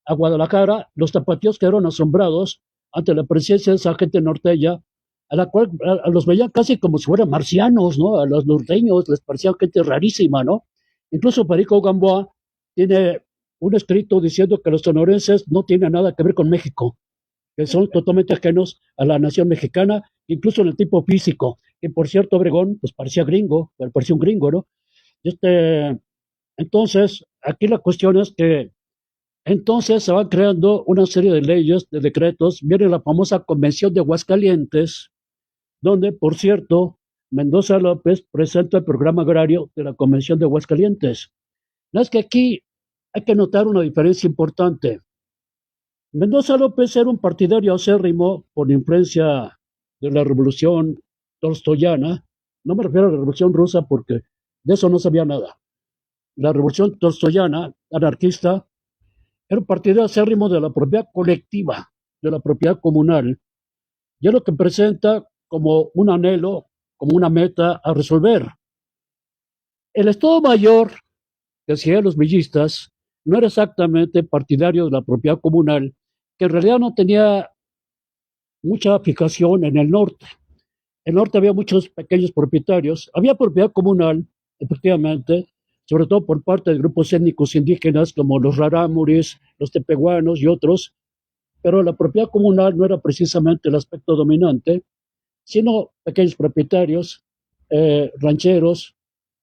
a Guadalajara, los tapatíos quedaron asombrados ante la presencia de esa gente norteña, a la cual los veían casi como si fueran marcianos, ¿no? A los norteños les parecía gente rarísima, ¿no? Incluso Perico Gamboa tiene un escrito diciendo que los sonorenses no tienen nada que ver con México, que son totalmente ajenos a la nación mexicana, incluso en el tipo físico, que por cierto Obregón pues parecía gringo, parecía un gringo, ¿no? Y entonces, aquí la cuestión es que entonces se van creando una serie de leyes, de decretos, viene la famosa Convención de Aguascalientes, donde, por cierto, Mendoza López presenta el programa agrario de la Convención de Aguascalientes. No es que aquí hay que notar una diferencia importante. Mendoza López era un partidario acérrimo por influencia de la revolución tolstoyana. No me refiero a la revolución rusa porque de eso no sabía nada. La revolución tolstoyana, anarquista, era un partidario acérrimo de la propiedad colectiva, de la propiedad comunal. Y es lo que presenta como un anhelo, como una meta a resolver. El Estado Mayor, que decían los villistas, no era exactamente partidario de la propiedad comunal, que en realidad no tenía mucha fijación en el norte. En el norte había muchos pequeños propietarios, había propiedad comunal, efectivamente, sobre todo por parte de grupos étnicos indígenas como los rarámuris, los tepehuanos y otros, pero la propiedad comunal no era precisamente el aspecto dominante, sino pequeños propietarios, rancheros,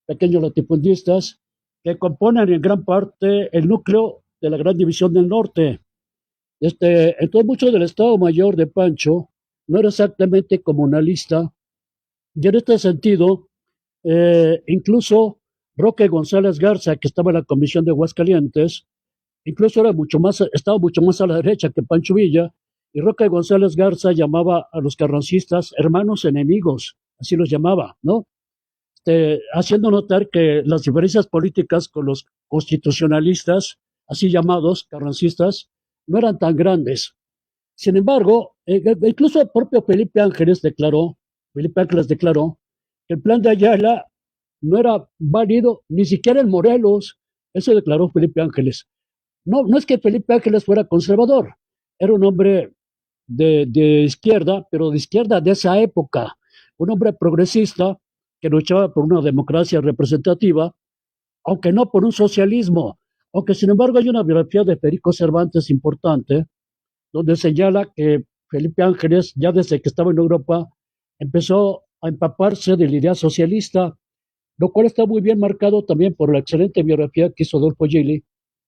pequeños latifundistas, que componen en gran parte el núcleo de la gran división del norte. Entonces, mucho del Estado Mayor de Pancho no era exactamente comunalista, y en este sentido, incluso Roque González Garza, que estaba en la Comisión de Aguascalientes, incluso estaba mucho más a la derecha que Pancho Villa, Y Roque González Garza llamaba a los carrancistas hermanos enemigos, así los llamaba, ¿no? Haciendo notar que las diferencias políticas con los constitucionalistas, así llamados carrancistas, no eran tan grandes. Sin embargo, incluso el propio Felipe Ángeles declaró que el plan de Ayala no era válido ni siquiera en Morelos. Eso declaró Felipe Ángeles. No, no es que Felipe Ángeles fuera conservador, era un hombre de izquierda, pero de izquierda de esa época, un hombre progresista que luchaba por una democracia representativa, aunque no por un socialismo, aunque sin embargo hay una biografía de Federico Cervantes importante, donde señala que Felipe Ángeles, ya desde que estaba en Europa, empezó a empaparse de la idea socialista, lo cual está muy bien marcado también por la excelente biografía que hizo Adolfo Gili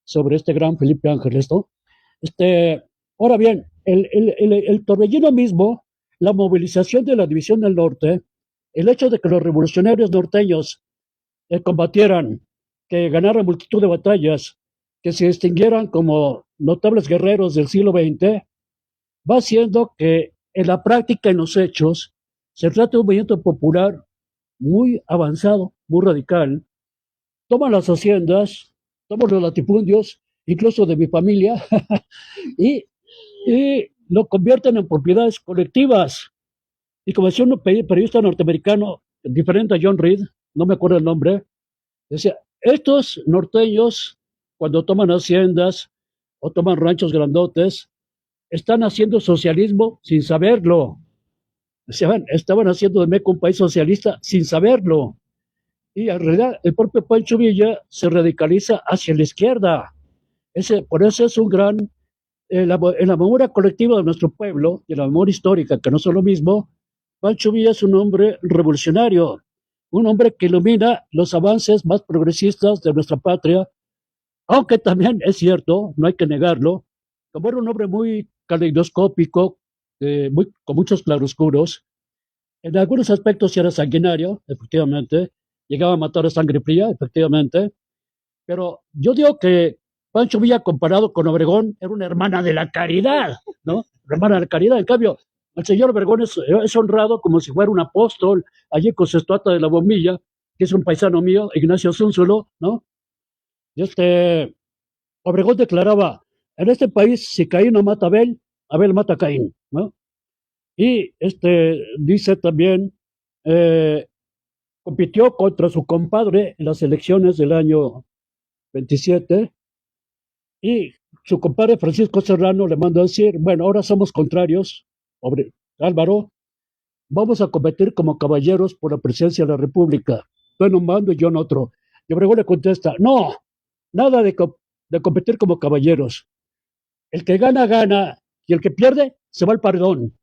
sobre este gran Felipe Ángeles, ¿no? Este, Ahora bien, el torbellino mismo, la movilización de la División del Norte, el hecho de que los revolucionarios norteños combatieran, que ganaran multitud de batallas, que se distinguieran como notables guerreros del siglo XX, va haciendo que en la práctica, en los hechos, se trata de un movimiento popular muy avanzado, muy radical. Toman las haciendas, toman los latifundios, incluso de mi familia, y, y lo convierten en propiedades colectivas. Y como decía un periodista norteamericano, diferente a John Reed, no me acuerdo el nombre, decía, estos norteños, cuando toman haciendas o toman ranchos grandotes, están haciendo socialismo sin saberlo. Decían, estaban haciendo de México un país socialista sin saberlo. Y en realidad el propio Pancho Villa se radicaliza hacia la izquierda. Por eso es un gran, en la memoria colectiva de nuestro pueblo, y en la memoria histórica, que no son lo mismo, Pancho Villa es un hombre revolucionario, un hombre que ilumina los avances más progresistas de nuestra patria, aunque también es cierto, no hay que negarlo, como era un hombre muy caleidoscópico, con muchos claroscuros, en algunos aspectos sí era sanguinario, efectivamente, llegaba a matar a sangre fría, efectivamente, pero yo digo que Pancho Villa comparado con Obregón era una hermana de la caridad, ¿no? Una hermana de la caridad. En cambio, el señor Obregón es honrado como si fuera un apóstol, allí con su estatua de la bombilla, que es un paisano mío, Ignacio Zúnzulo, ¿no? Y Obregón declaraba, en este país, si Caín no mata a Abel, Abel mata a Caín, ¿no? Y dice también, compitió contra su compadre en las elecciones del año 27 y su compadre Francisco Serrano le mandó a decir, bueno, ahora somos contrarios, Álvaro, vamos a competir como caballeros por la presidencia de la República. Tú en un bando y yo en otro. Y Obregón le contesta, no, nada de competir como caballeros. El que gana, gana, y el que pierde, se va al paredón.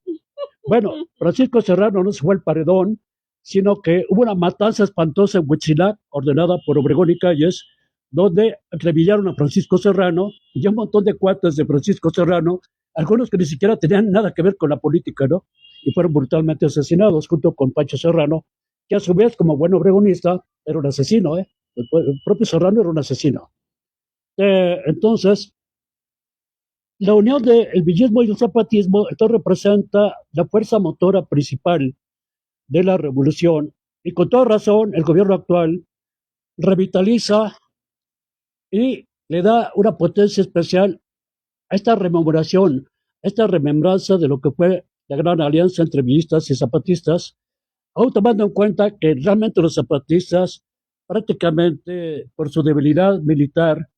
Bueno, Francisco Serrano no se fue al paredón, sino que hubo una matanza espantosa en Huitzilac, ordenada por Obregón y Calles, donde revillaron a Francisco Serrano y un montón de cuates de Francisco Serrano, algunos que ni siquiera tenían nada que ver con la política, ¿no? Y fueron brutalmente asesinados junto con Pancho Serrano, que a su vez, como buen obregonista, era un asesino, ¿eh? El propio Serrano era un asesino. Entonces, la unión del villismo y el zapatismo entonces representa la fuerza motora principal de la revolución y con toda razón el gobierno actual revitaliza y le da una potencia especial a esta rememoración, a esta remembranza de lo que fue la gran alianza entre villistas y zapatistas, aún tomando en cuenta que realmente los zapatistas, prácticamente por su debilidad militar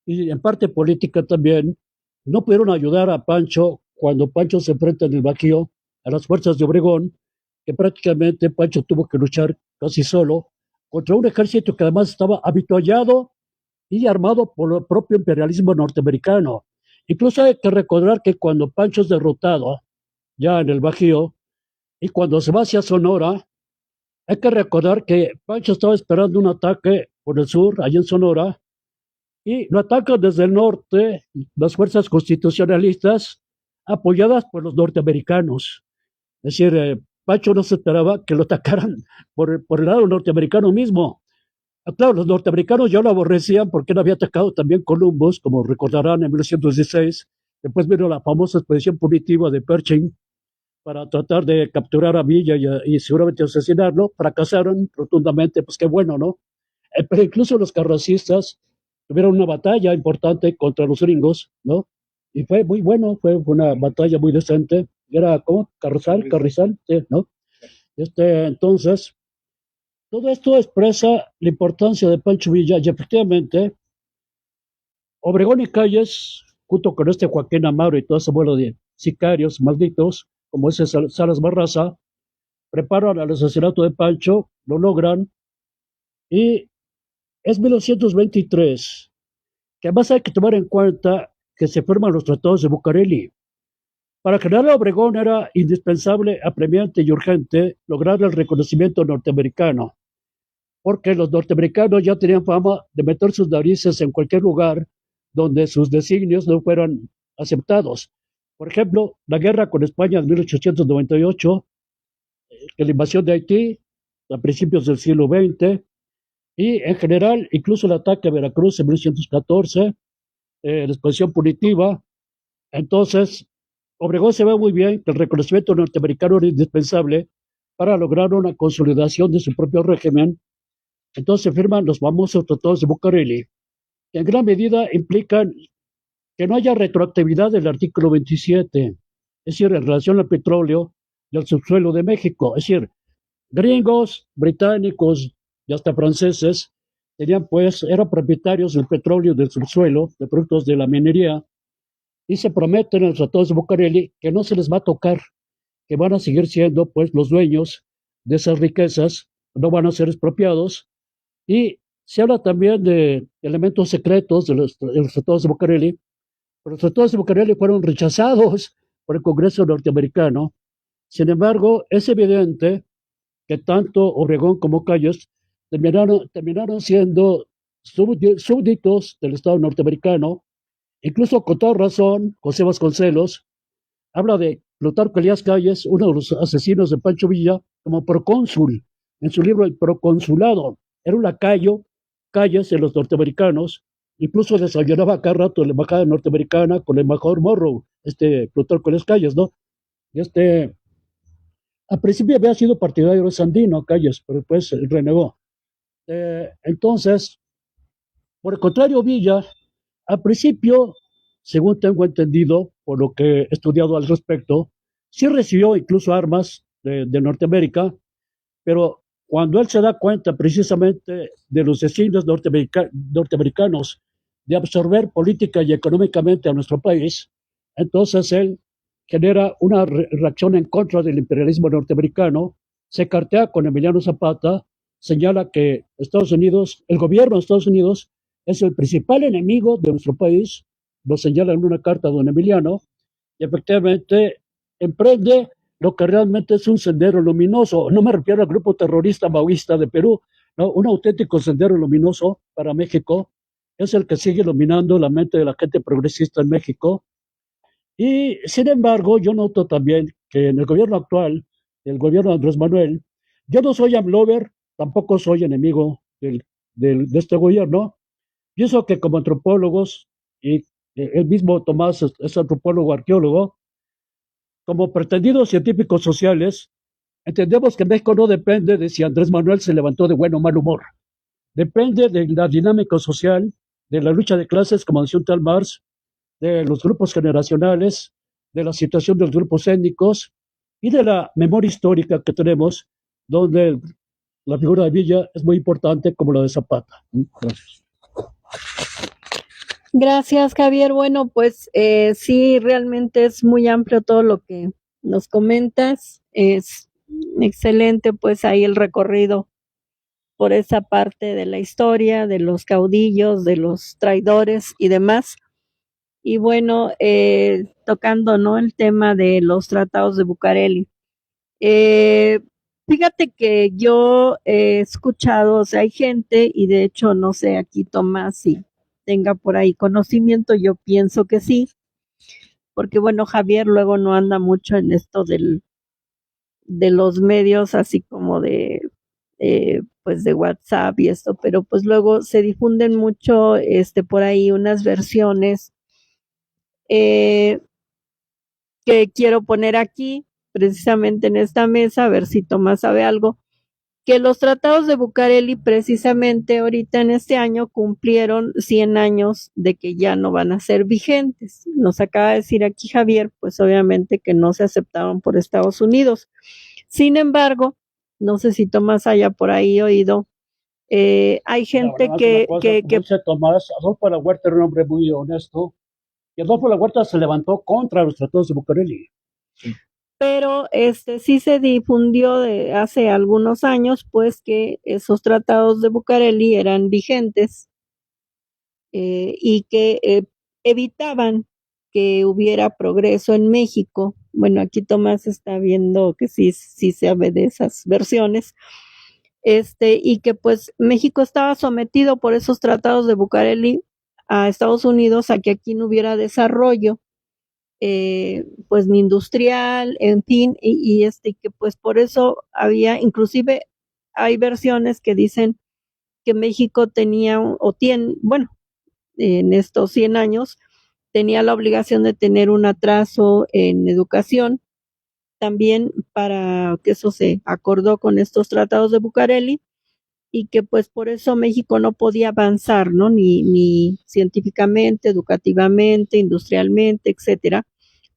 y en parte política también, no pudieron ayudar a Pancho cuando Pancho se enfrenta en el Bajío a las fuerzas de Obregón, que prácticamente Pancho tuvo que luchar casi solo contra un ejército que además estaba habituallado y armado por el propio imperialismo norteamericano. Incluso hay que recordar que cuando Pancho es derrotado ya en el Bajío y cuando se va hacia Sonora, hay que recordar que Pancho estaba esperando un ataque por el sur, allá en Sonora, y lo atacan desde el norte las fuerzas constitucionalistas apoyadas por los norteamericanos. Es decir, Pancho no se esperaba que lo atacaran por el lado norteamericano mismo. Claro, los norteamericanos ya lo aborrecían porque él había atacado también Columbus, como recordarán, en 1916, Después vino la famosa expedición punitiva de Pershing para tratar de capturar a Villa y seguramente asesinarlo. Fracasaron rotundamente, pues qué bueno, ¿no? Pero incluso los carrancistas tuvieron una batalla importante contra los gringos, ¿no? Y fue muy bueno, fue una batalla muy decente. Era como Carrizal, sí, ¿no? Entonces, todo esto expresa la importancia de Pancho Villa y efectivamente Obregón y Calles, junto con Joaquín Amaro y todo ese vuelo de sicarios malditos, como ese Salas Barraza, preparan al asesinato de Pancho, lo logran y es 1923, que además hay que tomar en cuenta que se firman los tratados de Bucareli. Para General Obregón era indispensable, apremiante y urgente lograr el reconocimiento norteamericano, porque los norteamericanos ya tenían fama de meter sus narices en cualquier lugar donde sus designios no fueran aceptados. Por ejemplo, la guerra con España en 1898, la invasión de Haití a principios del siglo XX, y en general, incluso el ataque a Veracruz en 1914, la expansión punitiva. Entonces, Obregón se ve muy bien que el reconocimiento norteamericano era indispensable para lograr una consolidación de su propio régimen. Entonces se firman los famosos tratados de Bucareli, que en gran medida implican que no haya retroactividad del artículo 27, es decir, en relación al petróleo y al subsuelo de México. Es decir, gringos, británicos y hasta franceses eran propietarios del petróleo y del subsuelo, de productos de la minería, y se prometen en los tratados de Bucareli que no se les va a tocar, que van a seguir siendo pues los dueños de esas riquezas, no van a ser expropiados, y se habla también de elementos secretos de los tratados de Bucareli, pero los tratados de Bucareli fueron rechazados por el Congreso norteamericano. Sin embargo, es evidente que tanto Obregón como Calles terminaron siendo súbditos del Estado norteamericano. Incluso con toda razón, José Vasconcelos habla de Plutarco Elías Calles, uno de los asesinos de Pancho Villa, como procónsul. En su libro El Proconsulado, era un lacayo, Calles, de los norteamericanos. Incluso desayunaba cada rato en la embajada norteamericana con el embajador Morrow, Plutarco Elías Calles, ¿no? Y al principio había sido partidario de Sandino, Calles, pero después renegó. Entonces, por el contrario, Villa, al principio, según tengo entendido, por lo que he estudiado al respecto, sí recibió incluso armas de Norteamérica, pero cuando él se da cuenta precisamente de los designios norteamericanos de absorber política y económicamente a nuestro país, entonces él genera una reacción en contra del imperialismo norteamericano, se cartea con Emiliano Zapata, señala que Estados Unidos, el gobierno de Estados Unidos, es el principal enemigo de nuestro país, lo señala en una carta a don Emiliano, y efectivamente emprende lo que realmente es un sendero luminoso. No me refiero al grupo terrorista maoísta de Perú, no, un auténtico sendero luminoso para México, es el que sigue iluminando la mente de la gente progresista en México. Y sin embargo, yo noto también que en el gobierno actual, el gobierno de Andrés Manuel, yo no soy amlover, tampoco soy enemigo de este gobierno. Pienso que como antropólogos, y el mismo Tomás es antropólogo, arqueólogo, como pretendidos científicos sociales, entendemos que México no depende de si Andrés Manuel se levantó de buen o mal humor. Depende de la dinámica social, de la lucha de clases, como decía un tal Marx, de los grupos generacionales, de la situación de los grupos étnicos y de la memoria histórica que tenemos, donde la figura de Villa es muy importante como la de Zapata. Gracias. Gracias, Javier. Bueno, pues sí, realmente es muy amplio todo lo que nos comentas. Es excelente, pues ahí el recorrido por esa parte de la historia, de los caudillos, de los traidores y demás. Y bueno, tocando, ¿no?, el tema de los tratados de Bucareli. Fíjate que yo he escuchado, o sea, hay gente, y de hecho, no sé, aquí Tomás, si tenga por ahí conocimiento, yo pienso que sí, porque bueno, Javier luego no anda mucho en esto de los medios, así como pues de WhatsApp y esto, pero pues luego se difunden mucho, por ahí unas versiones que quiero poner aquí, precisamente en esta mesa, a ver si Tomás sabe algo, que los tratados de Bucareli precisamente ahorita en este año cumplieron 100 años de que ya no van a ser vigentes. Nos acaba de decir aquí Javier, pues obviamente que no se aceptaron por Estados Unidos. Sin embargo, no sé si Tomás haya por ahí oído, hay gente como dice Tomás, Adolfo de la Huerta era un hombre muy honesto, y Adolfo de la Huerta se levantó contra los tratados de Bucareli. Pero sí se difundió de hace algunos años, pues que esos tratados de Bucareli eran vigentes y que evitaban que hubiera progreso en México. Bueno, aquí Tomás está viendo que sí sabe de esas versiones. Y que pues México estaba sometido por esos tratados de Bucareli a Estados Unidos a que aquí no hubiera desarrollo, pues ni industrial, en fin, y que pues por eso había, inclusive hay versiones que dicen que México tenía o tiene, bueno, en estos 100 años tenía la obligación de tener un atraso en educación, también para que eso se acordó con estos tratados de Bucareli, y que pues por eso México no podía avanzar, ¿no? Ni científicamente, educativamente, industrialmente, etcétera,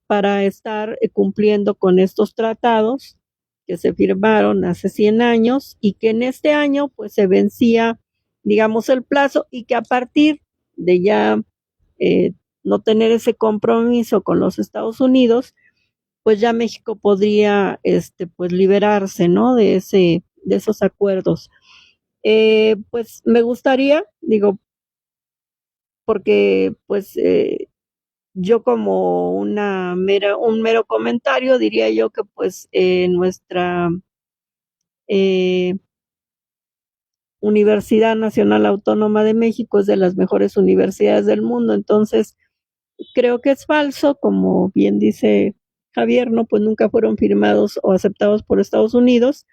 para estar cumpliendo con estos tratados que se firmaron hace 100 años y que en este año pues se vencía, digamos, el plazo, y que a partir de ya no tener ese compromiso con los Estados Unidos, pues ya México podría pues liberarse, ¿no? De esos acuerdos. Pues me gustaría, digo, porque pues yo como un mero comentario diría yo que pues nuestra Universidad Nacional Autónoma de México es de las mejores universidades del mundo, entonces creo que es falso, como bien dice Javier, ¿no? Pues nunca fueron firmados o aceptados por Estados Unidos,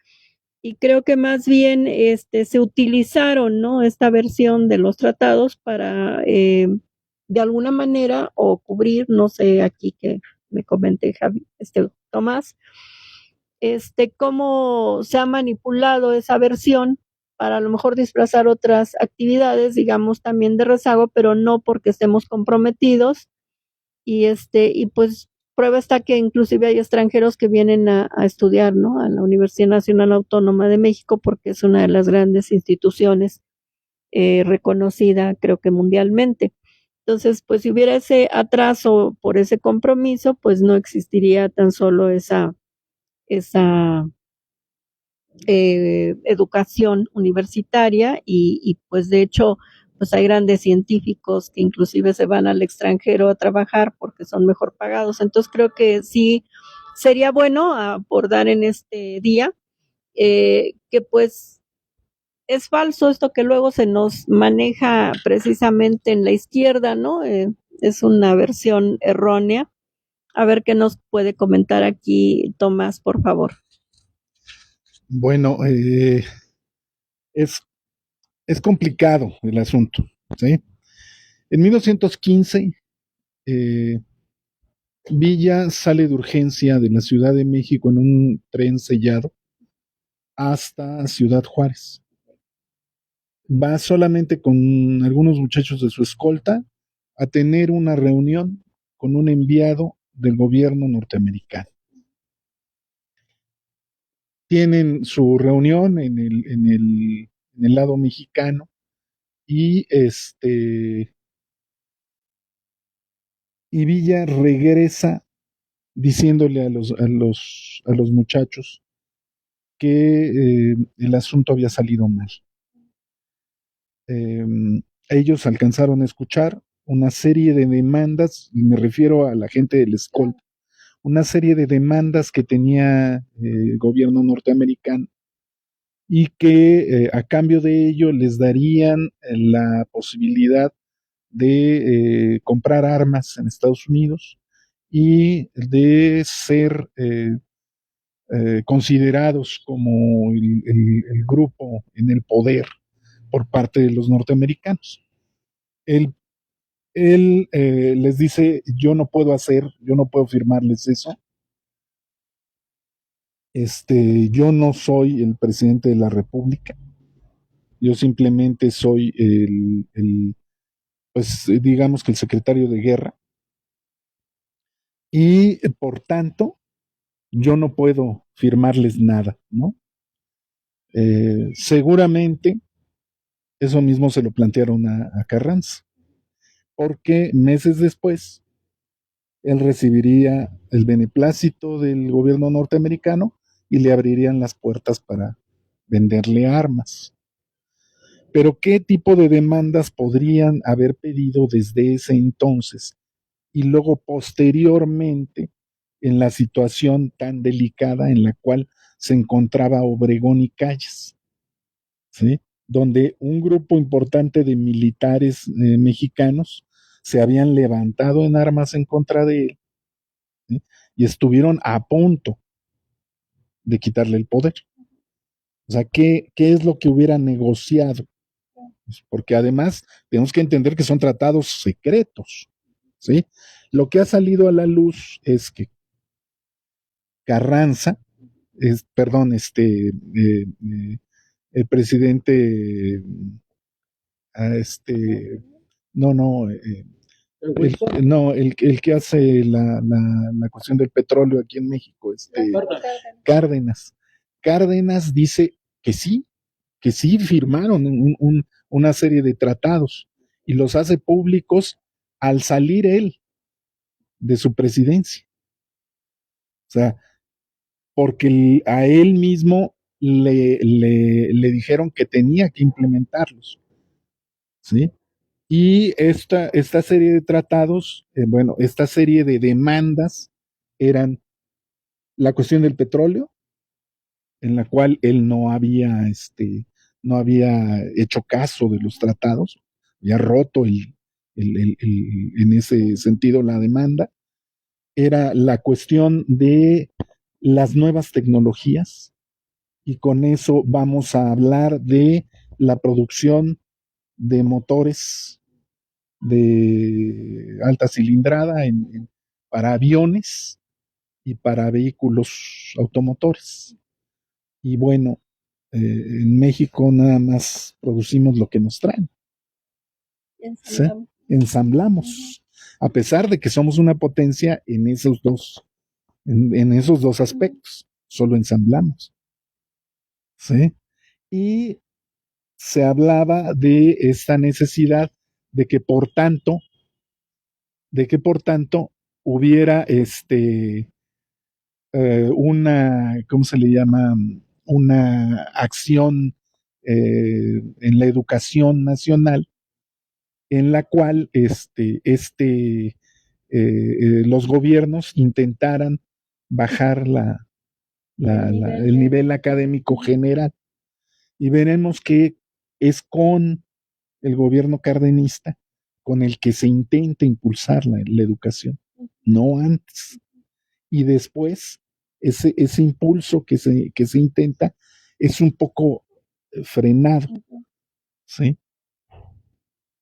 y creo que más bien se utilizaron, ¿no? Esta versión de los tratados para de alguna manera o cubrir, no sé, aquí que me comente Tomás, cómo se ha manipulado esa versión para a lo mejor disfrazar otras actividades, digamos, también de rezago, pero no porque estemos comprometidos, y pues prueba está que inclusive hay extranjeros que vienen a estudiar, ¿no? A la Universidad Nacional Autónoma de México, porque es una de las grandes instituciones reconocida, creo que mundialmente. Entonces, pues si hubiera ese atraso por ese compromiso, pues no existiría tan solo esa educación universitaria, y pues de hecho pues hay grandes científicos que inclusive se van al extranjero a trabajar porque son mejor pagados. Entonces creo que sí sería bueno abordar en este día que pues es falso esto que luego se nos maneja precisamente en la izquierda, ¿no? Es una versión errónea. A ver qué nos puede comentar aquí Tomás, por favor. Bueno, es complicado el asunto, ¿sí? En 1915, Villa sale de urgencia de la Ciudad de México en un tren sellado hasta Ciudad Juárez. Va solamente con algunos muchachos de su escolta a tener una reunión con un enviado del gobierno norteamericano. Tienen su reunión en el lado mexicano, y y Villa regresa diciéndole a los muchachos que el asunto había salido mal. Ellos alcanzaron a escuchar una serie de demandas, y me refiero a la gente del escolta, una serie de demandas que tenía el gobierno norteamericano, y que a cambio de ello les darían la posibilidad de comprar armas en Estados Unidos y de ser considerados como el grupo en el poder por parte de los norteamericanos. El él les dice, yo no puedo firmarles eso. Yo no soy el presidente de la República. Yo simplemente soy pues digamos que el secretario de guerra. Y por tanto, yo no puedo firmarles nada, ¿no? Seguramente eso mismo se lo plantearon a Carranza, porque meses después él recibiría el beneplácito del gobierno norteamericano y le abrirían las puertas para venderle armas. Pero ¿qué tipo de demandas podrían haber pedido desde ese entonces y luego posteriormente en la situación tan delicada en la cual se encontraba Obregón y Calles, ¿sí? Donde un grupo importante de militares mexicanos se habían levantado en armas en contra de él, ¿sí? Y estuvieron a punto de quitarle el poder. O sea, ¿qué es lo que hubiera negociado? Porque además tenemos que entender que son tratados secretos, ¿sí? Lo que ha salido a la luz es que Carranza, el presidente, no, no, el que hace la cuestión del petróleo aquí en México, Cárdenas. Cárdenas dice que sí firmaron una serie de tratados y los hace públicos al salir él de su presidencia. O sea, porque a él mismo le dijeron que tenía que implementarlos, ¿sí? Y esta serie de tratados, esta serie de demandas eran la cuestión del petróleo, en la cual él no había hecho caso de los tratados, había roto en ese sentido la demanda. Era la cuestión de las nuevas tecnologías, y con eso vamos a hablar de la producción de motores de alta cilindrada para aviones y para vehículos automotores. Y bueno, en México nada más producimos lo que nos traen. ¿Sí? Ensamblamos. A pesar de que somos una potencia en esos dos aspectos, solo ensamblamos. ¿Sí? Y se hablaba de esta necesidad de que por tanto hubiera ¿cómo se le llama? Una acción en la educación nacional en la cual los gobiernos intentaran bajar el nivel académico general. Y veremos que es con el gobierno cardenista con el que se intenta impulsar la educación, no antes. Y después, ese impulso que se intenta es un poco frenado, ¿sí?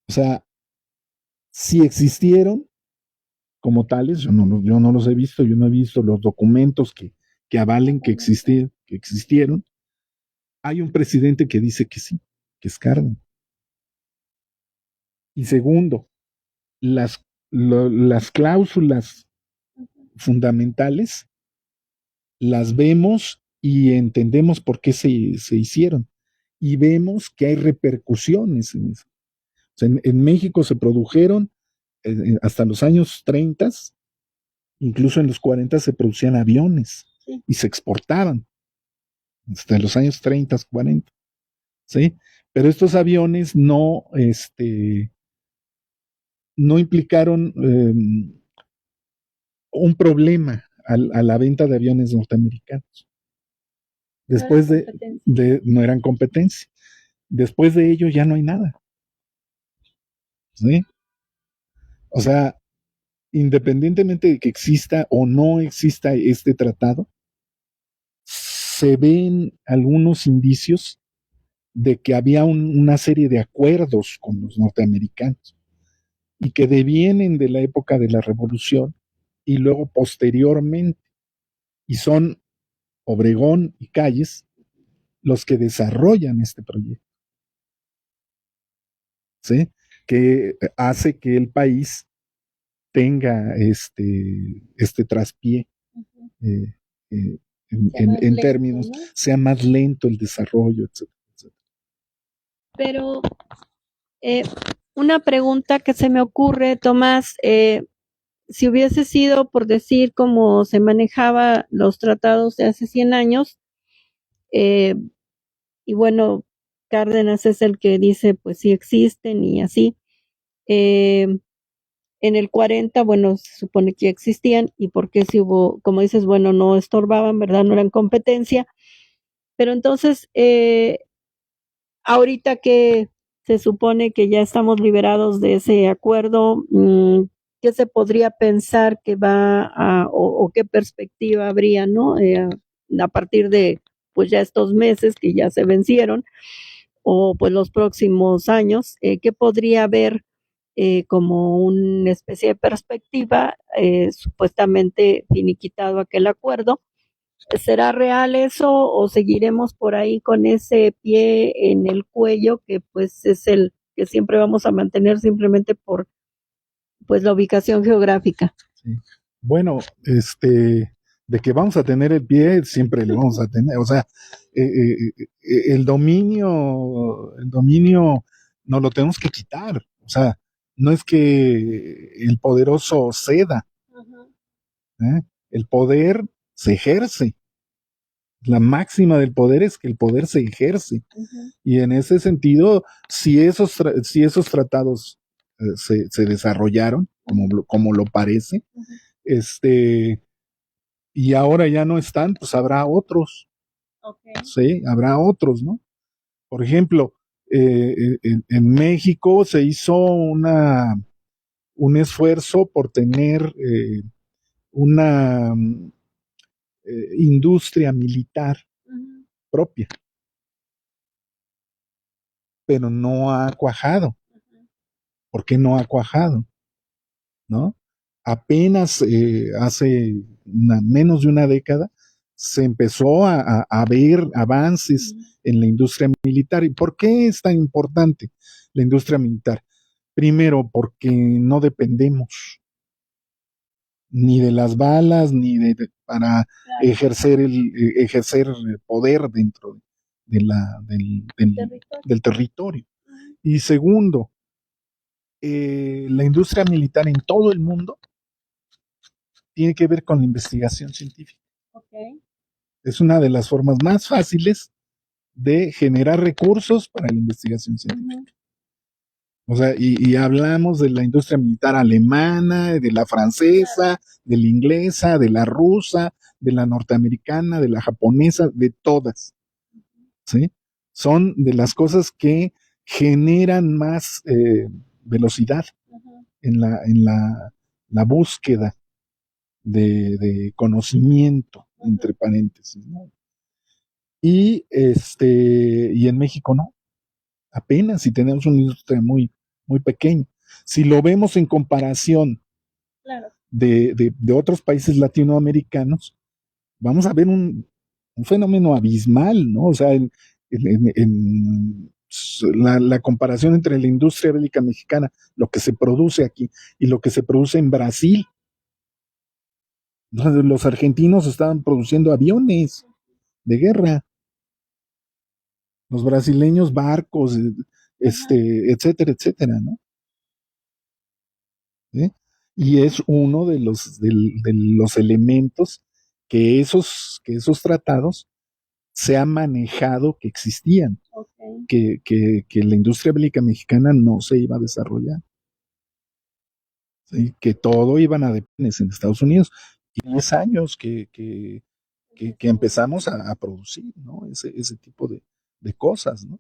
O sea, si existieron como tales, yo no los he visto, yo no he visto los documentos que avalen que existieron. Hay un presidente que dice que sí, que es Cárdenas. Y segundo, las cláusulas fundamentales las vemos y entendemos por qué se hicieron. Y vemos que hay repercusiones en eso. O sea, en México se produjeron hasta los años 30, incluso en los 40 se producían aviones y se exportaban hasta los años 30, 40. ¿Sí? Pero estos aviones no implicaron un problema a la venta de aviones norteamericanos. Después no eran competencia. Después de ello ya no hay nada. ¿Sí? O sea, independientemente de que exista o no exista este tratado, se ven algunos indicios de que había una serie de acuerdos con los norteamericanos. y que devienen de la época de la Revolución y luego posteriormente, y son Obregón y Calles los que desarrollan este proyecto, ¿sí? Que hace que el país tenga este traspié, eh, eh, en términos, ¿no? Sea más lento el desarrollo, etcétera, etcétera. Pero una pregunta que se me ocurre, Tomás, si hubiese sido, por decir, como se manejaba los tratados de hace 100 años, y bueno, Cárdenas es el que dice, pues sí existen y así. En el 40, bueno, se supone que ya existían, y porque si hubo, como dices, bueno, no estorbaban, ¿verdad? No eran competencia. Pero entonces, ahorita que se supone que ya estamos liberados de ese acuerdo, ¿qué se podría pensar que va a, o qué perspectiva habría, ¿no? A partir de, pues ya estos meses que ya se vencieron, o pues los próximos años, ¿qué podría haber como una especie de perspectiva, supuestamente finiquitado aquel acuerdo? ¿Será real eso o seguiremos por ahí con ese pie en el cuello que pues es el que siempre vamos a mantener simplemente por pues la ubicación geográfica? Sí. Bueno, de que vamos a tener el pie, siempre lo vamos a tener. O sea, el dominio no lo tenemos que quitar. O sea, no es que el poderoso ceda, ¿eh? El poder se ejerce. La máxima del poder es que el poder se ejerce. Y en ese sentido, si esos tratados se desarrollaron, como lo parece, y ahora ya no están, pues habrá otros. Okay. Sí, habrá otros, ¿no? Por ejemplo, en México se hizo un esfuerzo por tener una industria militar propia, pero no ha cuajado. ¿Por qué no ha cuajado? ¿No? Apenas hace menos de una década se empezó a ver avances en la industria militar. ¿Y por qué es tan importante la industria militar? Primero, porque no dependemos ni de las balas, ni para ejercer poder dentro del territorio. Y segundo, la industria militar en todo el mundo tiene que ver con la investigación científica. Okay. Es una de las formas más fáciles de generar recursos para la investigación científica. O sea, y hablamos de la industria militar alemana, de la francesa, de la inglesa, de la rusa, de la norteamericana, de la japonesa, de todas. ¿Sí? Son de las cosas que generan más velocidad en la búsqueda de conocimiento, entre paréntesis, ¿no? Y en México no, apenas si tenemos una industria muy, muy pequeña. Si lo vemos en comparación de otros países latinoamericanos, vamos a ver un fenómeno abismal, ¿no? O sea, la comparación entre la industria bélica mexicana, lo que se produce aquí y lo que se produce en Brasil. Los argentinos estaban produciendo aviones de guerra, los brasileños barcos, etcétera, etcétera, ¿no? ¿Sí? Y es uno de los elementos que esos tratados se ha manejado que existían, que la industria bélica mexicana no se iba a desarrollar, ¿sí? Que todo iban a depender en Estados Unidos. Y 10 años que empezamos a producir, ¿no? Ese tipo de cosas, ¿no?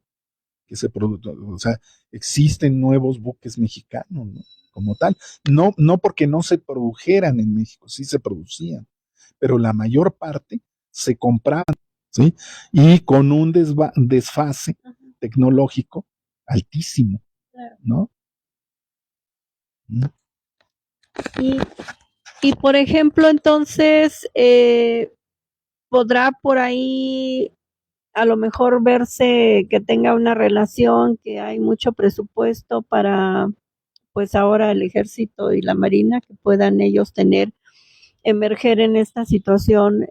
Que se o sea, existen nuevos buques mexicanos, ¿no? Como tal. No porque no se produjeran en México, sí se producían, pero la mayor parte se compraban, ¿sí? Y con un desfase tecnológico altísimo, ¿no? ¿no? Y por ejemplo, entonces, podrá por ahí a lo mejor verse que tenga una relación, que hay mucho presupuesto para, pues ahora el ejército y la marina, que puedan ellos emerger en esta situación,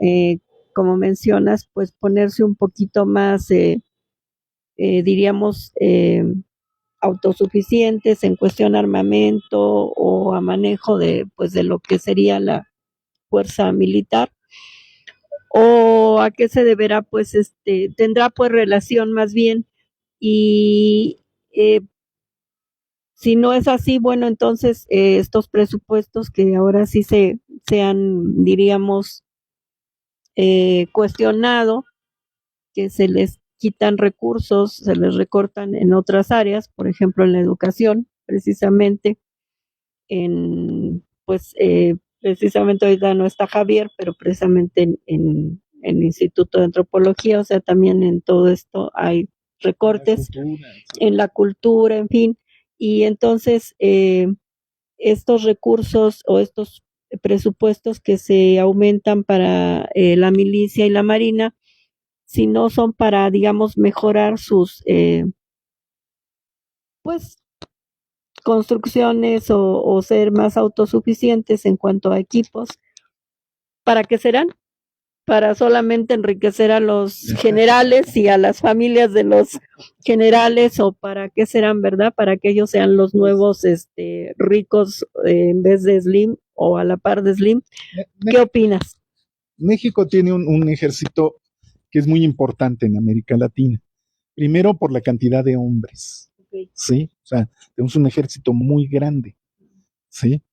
como mencionas, pues ponerse un poquito más, diríamos, autosuficientes en cuestión armamento o a manejo de, pues, de lo que sería la fuerza militar, o a qué se deberá, pues, tendrá pues relación más bien, y si no es así, bueno, entonces estos presupuestos que ahora sí se han, diríamos, cuestionado, que se les quitan recursos, se les recortan en otras áreas, por ejemplo en la educación, precisamente, pues precisamente ahorita no está Javier, pero precisamente en el Instituto de Antropología, o sea, también en todo esto hay recortes, en la cultura, en fin, y entonces estos recursos o estos presupuestos que se aumentan para la milicia y la marina, si no son para, digamos, mejorar sus, pues, construcciones o ser más autosuficientes en cuanto a equipos, ¿para qué serán? Para solamente enriquecer a los generales y a las familias de los generales, o para qué serán, ¿verdad? Para que ellos sean los nuevos ricos, en vez de Slim o a la par de Slim. ¿Qué opinas? México tiene un ejército que es muy importante en América Latina. Primero por la cantidad de hombres, okay. ¿Sí? O sea, tenemos un ejército muy grande, ¿sí?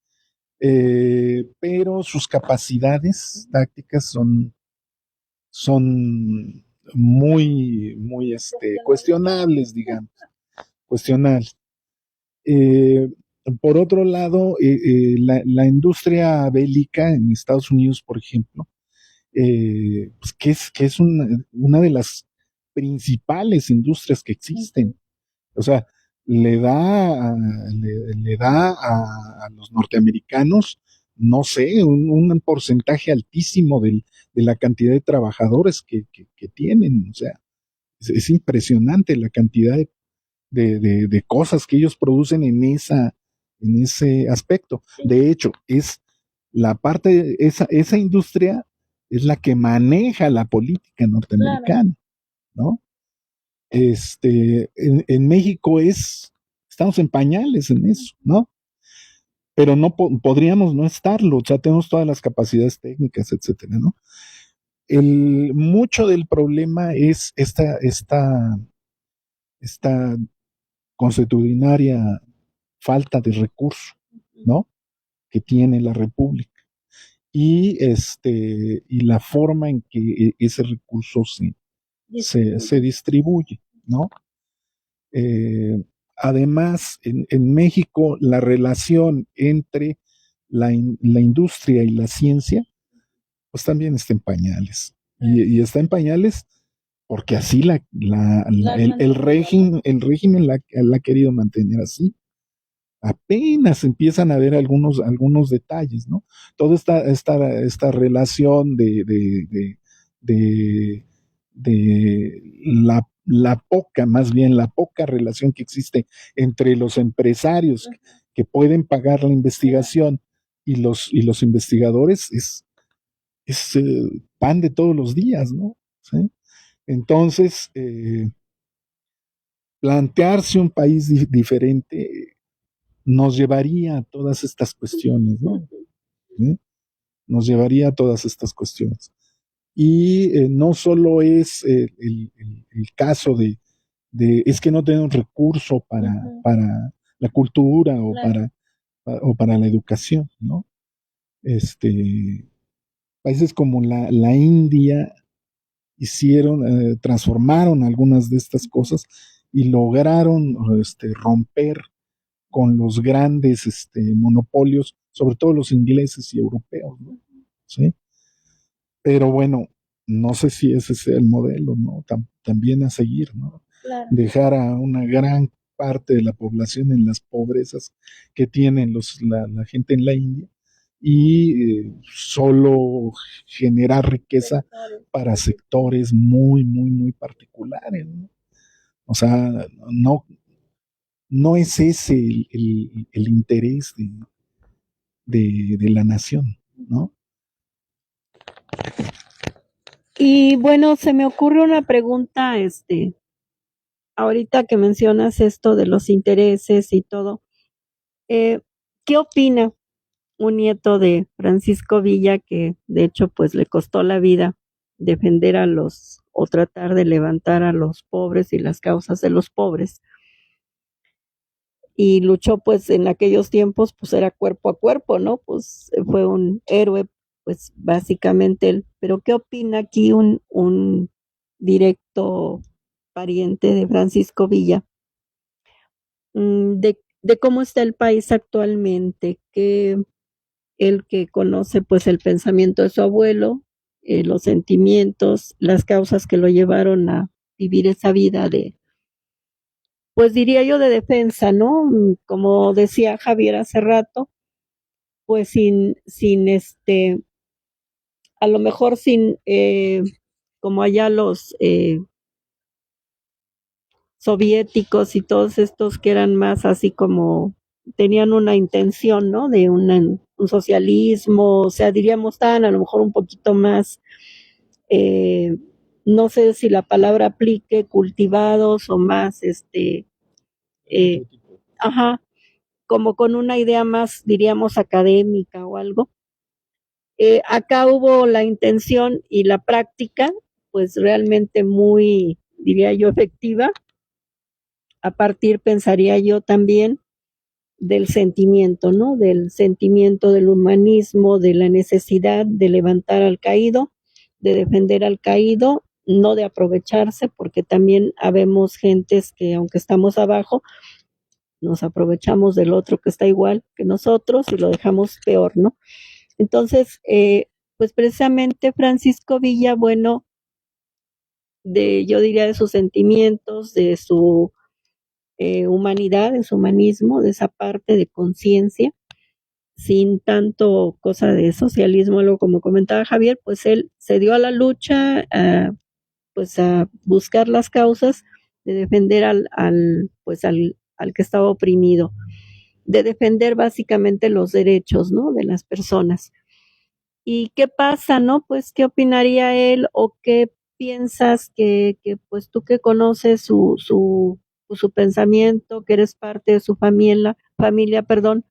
Pero sus capacidades tácticas son muy, muy cuestionables, digamos, cuestionables. Por otro lado, la industria bélica en Estados Unidos, por ejemplo, pues que es una de las principales industrias que existen. O sea, le da a los norteamericanos, no sé, un porcentaje altísimo de la cantidad de trabajadores que tienen. O sea, es impresionante la cantidad de cosas que ellos producen en ese aspecto. De hecho, es la parte, esa industria es la que maneja la política norteamericana, ¿no? En México estamos en pañales en eso, ¿no? Pero no podríamos no estarlo, o sea, tenemos todas las capacidades técnicas, etcétera, ¿no? Mucho del problema es esta consuetudinaria falta de recurso, ¿no? Que tiene la República. Y la forma en que ese recurso se distribuye, ¿no? Además, en México, la relación entre la industria y la ciencia, pues también está en pañales. Y está en pañales porque así el régimen la ha querido mantener así. Apenas empiezan a ver algunos detalles, ¿no? Toda esta relación de la poca relación que existe entre los empresarios que pueden pagar la investigación y los investigadores es pan de todos los días, ¿no? ¿Sí? Entonces, plantearse un país diferente nos llevaría a todas estas cuestiones, ¿no? ¿Sí? Nos llevaría a todas estas cuestiones. Y no solo es el caso de es que no tenemos recurso para la cultura o para la educación, ¿no? Países como la India transformaron algunas de estas cosas y lograron romper con los grandes monopolios, sobre todo los ingleses y europeos, ¿no? ¿Sí? Pero bueno, no sé si ese sea el modelo, ¿no? También a seguir, ¿no? Claro. Dejar a una gran parte de la población en las pobrezas que tienen la gente en la India y solo generar riqueza para sectores muy, muy, muy particulares, ¿no? O sea, no es ese el interés de la nación, ¿no? Y bueno, se me ocurre una pregunta, ahorita que mencionas esto de los intereses y todo, ¿qué opina un nieto de Francisco Villa que de hecho pues le costó la vida defender a los o tratar de levantar a los pobres y las causas de los pobres? Y luchó pues en aquellos tiempos pues era cuerpo a cuerpo, ¿no? Pues fue un héroe pues básicamente él. Pero ¿qué opina aquí un directo pariente de Francisco Villa de cómo está el país actualmente? Que él que conoce pues el pensamiento de su abuelo, los sentimientos, las causas que lo llevaron a vivir esa vida de, pues diría yo, de defensa, ¿no? Como decía Javier hace rato, pues sin a lo mejor sin, como allá los soviéticos y todos estos que eran más así como, tenían una intención, ¿no? De un socialismo, o sea, diríamos, estaban a lo mejor un poquito más, eh, no sé si la palabra aplique, cultivados o más, eh, ajá, como con una idea más, diríamos, académica o algo. Acá hubo la intención y la práctica, pues realmente muy, diría yo, efectiva, a partir, pensaría yo también, del sentimiento, ¿no? Del sentimiento del humanismo, de la necesidad de levantar al caído, de defender al caído, no de aprovecharse, porque también habemos gentes que, aunque estamos abajo, nos aprovechamos del otro que está igual que nosotros y lo dejamos peor, ¿no? Entonces, pues precisamente Francisco Villa, bueno, yo diría de sus sentimientos, de su humanidad, de su humanismo, de esa parte de conciencia, sin tanto cosa de socialismo, algo como comentaba Javier, pues él se dio a la lucha, pues a buscar las causas de defender pues al que estaba oprimido, de defender básicamente los derechos, ¿no? De las personas. ¿Y qué pasa, no? Pues, ¿qué opinaría él o qué piensas que pues tú que conoces su pensamiento, que eres parte de su familia, perdón,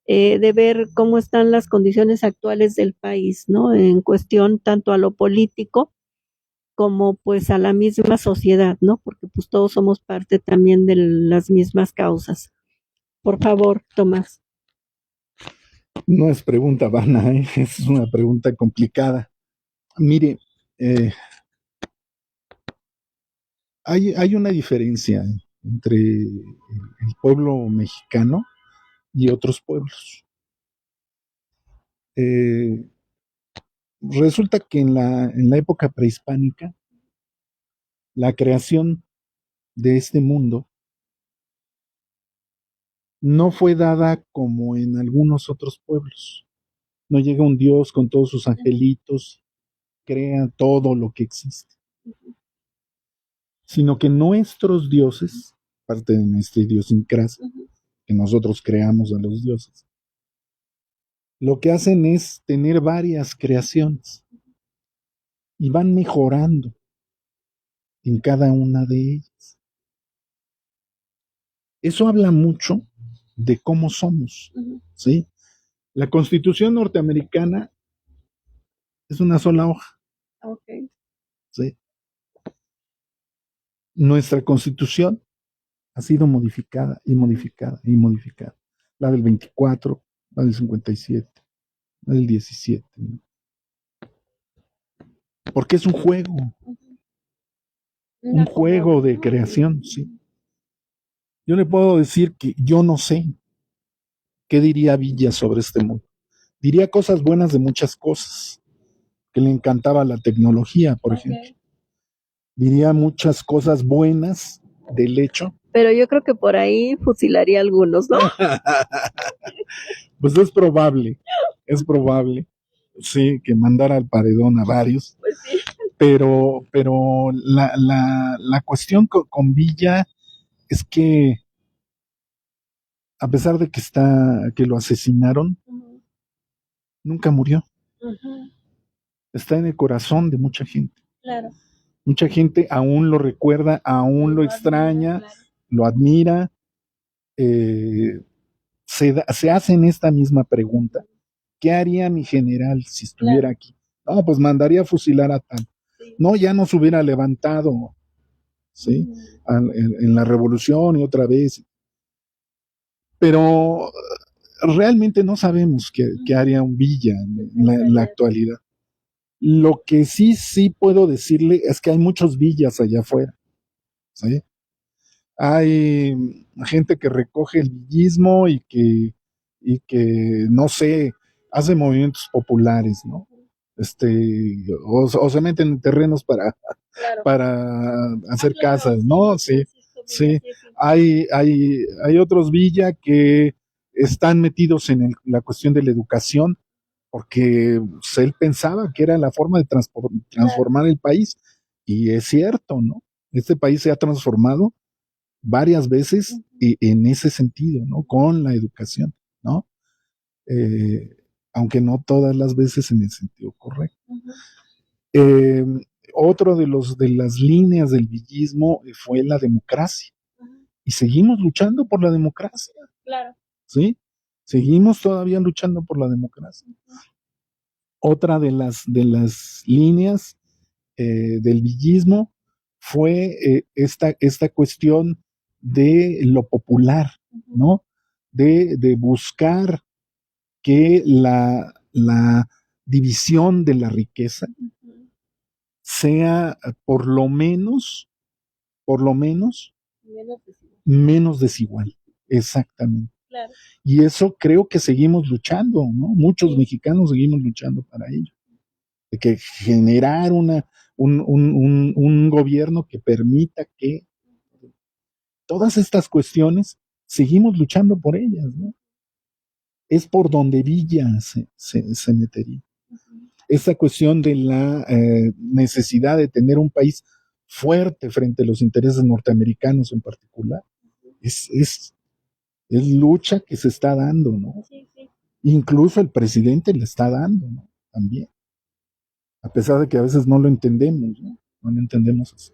de ver cómo están las condiciones actuales del país, ¿no? En cuestión tanto a lo político como pues a la misma sociedad, ¿no? Porque pues todos somos parte también de las mismas causas. Por favor, Tomás. No es pregunta vana, ¿eh? Es una pregunta complicada. Mire, hay una diferencia entre el pueblo mexicano y otros pueblos. Resulta que en la época prehispánica, la creación de este mundo no fue dada como en algunos otros pueblos. No llega un Dios con todos sus angelitos, crea todo lo que existe, sino que nuestros dioses, parte de nuestra idiosincrasia, que nosotros creamos a los dioses, lo que hacen es tener varias creaciones y van mejorando en cada una de ellas. Eso habla mucho de cómo somos, ¿sí? La Constitución norteamericana es una sola hoja, Okay. ¿sí? Nuestra Constitución ha sido modificada y modificada y modificada. La del 24, la del 57, la del 17. ¿No? Porque es un juego de creación, sí. Yo le puedo decir que yo no sé qué diría Villa sobre este mundo. Diría cosas buenas de muchas cosas, que le encantaba la tecnología, por ejemplo. Diría muchas cosas buenas del hecho pero yo creo que por ahí fusilaría a algunos, ¿no? Pues es probable, sí, que mandara al paredón a varios. Pues sí. Pero la cuestión con Villa es que, a pesar de que lo asesinaron, Ujú. nunca murió. Ujú. Está en el corazón de mucha gente. Claro. Mucha gente aún lo recuerda, aún lo extraña, claro. lo admira. Se hacen esta misma pregunta. ¿Qué haría mi general si estuviera aquí? No, pues mandaría a fusilar a tal. Sí. No, ya nos hubiera levantado, ¿sí? En la revolución y otra vez. Pero realmente no sabemos qué haría un Villa en la actualidad. Lo que sí puedo decirle es que hay muchos Villas allá afuera, ¿sí? Hay gente que recoge el villismo y que no sé, hace movimientos populares, ¿no? O se meten en terrenos Claro. para hacer claro, casas, sí, ¿no? Sí, Francisco Villa, sí. sí. Hay otros Villa que están metidos en la cuestión de la educación, porque pues, él pensaba que era la forma de transformar el país, y es cierto, ¿no? Este país se ha transformado varias veces en ese sentido, ¿no? Con la educación, ¿no? Aunque no todas las veces en el sentido correcto. Eh, Otro de las líneas del villismo fue la democracia. Y seguimos luchando por la democracia. Claro. ¿Sí? Seguimos todavía luchando por la democracia. Otra de las líneas del villismo fue esta cuestión de lo popular, ¿no? De buscar que la división de la riqueza sea por lo menos menos desigual. Exactamente. Claro. Y eso creo que seguimos luchando, ¿no? Muchos mexicanos seguimos luchando para ello. De que generar un gobierno que permita que todas estas cuestiones, seguimos luchando por ellas, ¿no? Es por donde Villa se metería. Esta cuestión de la necesidad de tener un país fuerte frente a los intereses norteamericanos en particular, es lucha que se está dando, ¿no? Sí. Incluso el presidente le está dando, ¿no? También. A pesar de que a veces no lo entendemos, ¿no? No lo entendemos así.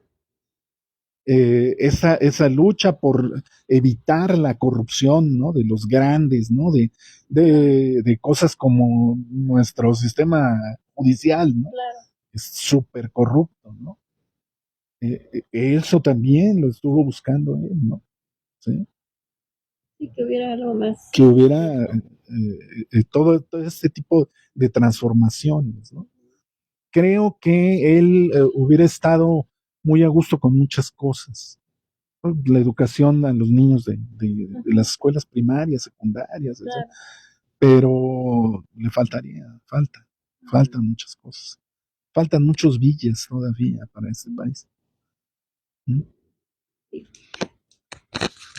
Esa lucha por evitar la corrupción, ¿no? De los grandes, ¿no? De cosas como nuestro sistema judicial, ¿no? Claro. Es súper corrupto, ¿no? Eso también lo estuvo buscando él, ¿no? ¿Sí? Sí, que hubiera algo más. Que hubiera todo este tipo de transformaciones, ¿no? Creo que él hubiera estado muy a gusto con muchas cosas. La educación a los niños de las escuelas primarias, secundarias, Claro. pero le faltan muchas cosas. Faltan muchos villas todavía para este país.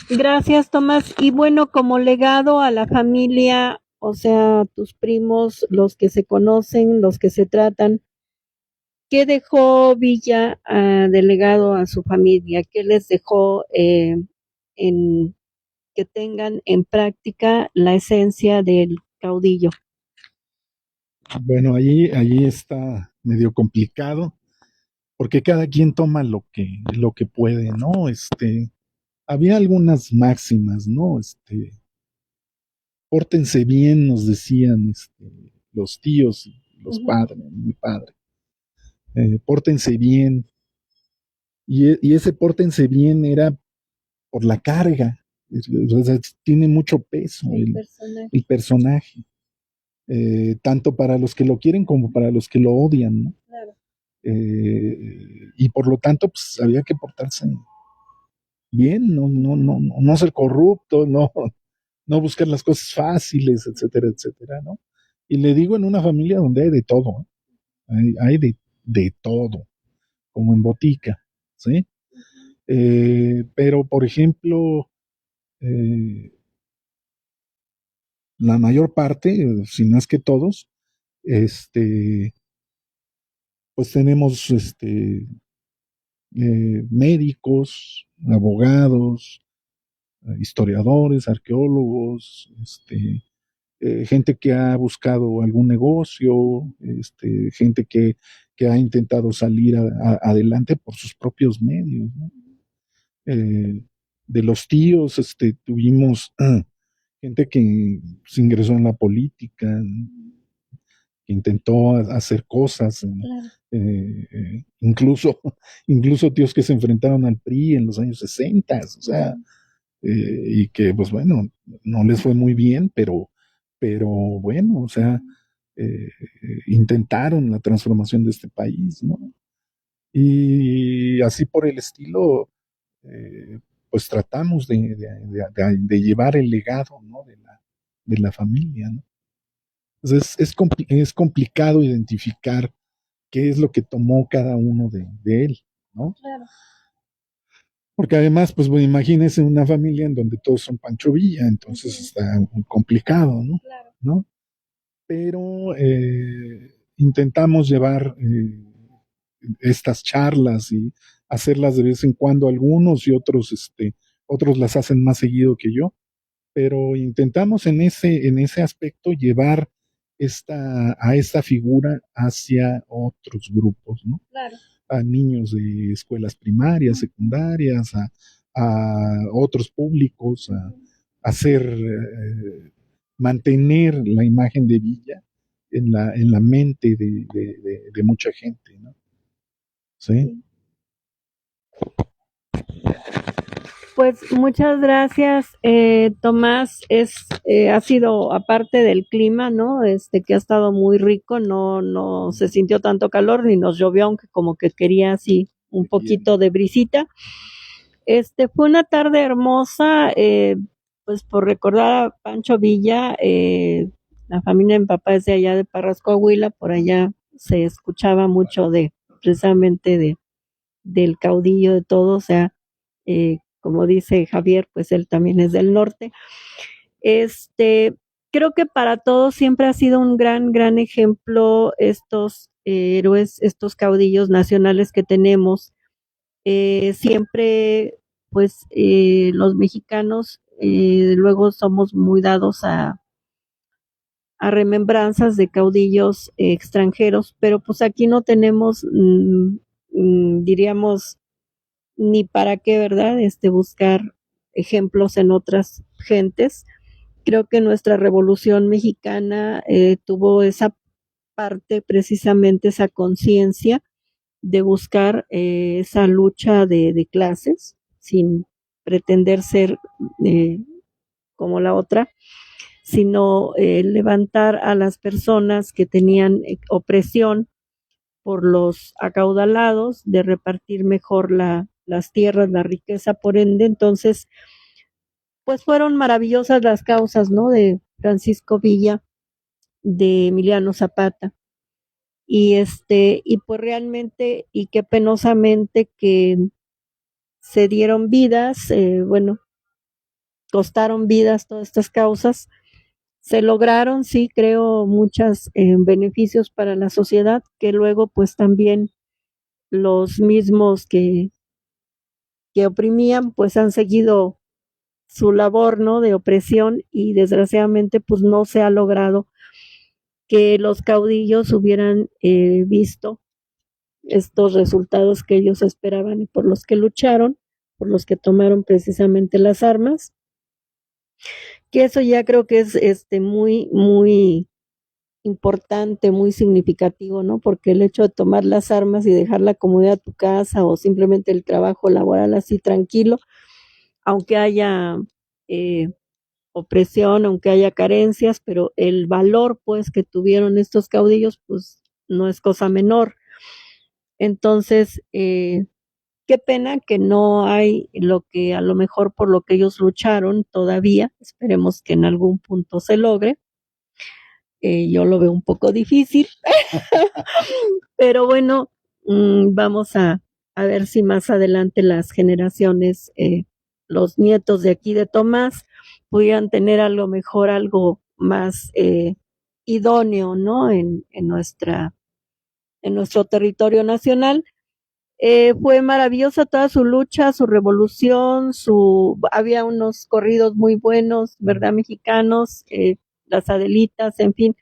Gracias, Tomás. Y bueno, como legado a la familia, o sea, tus primos, los que se conocen, los que se tratan, ¿qué dejó Villa de legado a su familia? ¿Qué les dejó en que tengan en práctica la esencia del caudillo? Bueno, allí está medio complicado, porque cada quien toma lo que puede, ¿no? Había algunas máximas, ¿no? Pórtense bien, nos decían los tíos y los padres, mi padre. Pórtense bien. Y ese pórtense bien era por la carga. O sea, tiene mucho peso el personaje. Tanto para los que lo quieren como para los que lo odian, ¿no? Claro. Y por lo tanto, pues había que portarse bien, no ser corrupto, no buscar las cosas fáciles, etcétera, etcétera, ¿no? Y le digo, en una familia donde hay de todo, ¿eh? Hay de todo, como en botica, ¿sí? Pero, por ejemplo, la mayor parte, si no es que todos, pues tenemos médicos, abogados, historiadores, arqueólogos, gente que ha buscado algún negocio, gente que ha intentado salir adelante por sus propios medios, ¿no? De los tíos, tuvimos gente que se ingresó en la política, que intentó hacer cosas, Claro. incluso, incluso tíos que se enfrentaron al PRI en los años 60, o sea, y que, pues bueno, no les fue muy bien, pero bueno, o sea, intentaron la transformación de este país, ¿no? Y así por el estilo, pues tratamos de llevar el legado, ¿no? De la familia, ¿no? Entonces es complicado identificar qué es lo que tomó cada uno de él, ¿no? Claro. Porque además, pues bueno, imagínense una familia en donde todos son Pancho Villa, entonces está muy complicado, ¿no? Claro. ¿No? Pero intentamos llevar estas charlas y hacerlas de vez en cuando algunos y otros, otros las hacen más seguido que yo, pero intentamos en ese aspecto llevar a esta figura hacia otros grupos, ¿no? Claro. A niños de escuelas primarias, secundarias, a otros públicos, a hacer, mantener la imagen de Villa en la mente de mucha gente, ¿no? ¿Sí? Pues muchas gracias, Tomás. Ha sido aparte del clima, ¿no? Que ha estado muy rico, no se sintió tanto calor ni nos llovió, aunque como que quería así un poquito de brisita. Fue una tarde hermosa, pues por recordar a Pancho Villa, la familia de mi papá es de allá de Parras, Coahuila, por allá se escuchaba mucho precisamente del caudillo de todo, o sea, como dice Javier, pues él también es del norte. Creo que para todos siempre ha sido un gran ejemplo estos héroes, estos caudillos nacionales que tenemos. Siempre, pues, los mexicanos luego somos muy dados a remembranzas de caudillos extranjeros, pero pues aquí no tenemos, diríamos, ni para qué, ¿verdad? Buscar ejemplos en otras gentes. Creo que nuestra revolución mexicana tuvo esa parte, precisamente esa conciencia de buscar esa lucha de clases sin pretender ser como la otra, sino levantar a las personas que tenían opresión por los acaudalados, de repartir mejor las tierras, la riqueza, por ende. Entonces, pues fueron maravillosas las causas, ¿no? De Francisco Villa, de Emiliano Zapata. Y pues realmente, y qué penosamente que se dieron vidas, bueno, costaron vidas todas estas causas. Se lograron, sí, creo, muchos beneficios para la sociedad, que luego pues también los mismos que oprimían, pues han seguido su labor, ¿no? De opresión, y desgraciadamente pues no se ha logrado que los caudillos hubieran visto estos resultados que ellos esperaban y por los que lucharon, por los que tomaron precisamente las armas, que eso ya creo que es muy importante, muy significativo, ¿no? Porque el hecho de tomar las armas y dejar la comodidad de tu casa o simplemente el trabajo laboral así tranquilo, aunque haya opresión, aunque haya carencias, pero el valor pues que tuvieron estos caudillos pues no es cosa menor. Entonces, qué pena que no hay lo que a lo mejor por lo que ellos lucharon todavía. Esperemos que en algún punto se logre. Yo lo veo un poco difícil, pero bueno, vamos a a ver si más adelante las generaciones, los nietos de aquí de Tomás, pudieran tener a lo mejor algo más idóneo, ¿no? En nuestro territorio nacional. Fue maravillosa toda su lucha, su revolución, había unos corridos muy buenos, ¿verdad? Mexicanos, las Adelitas, en fin,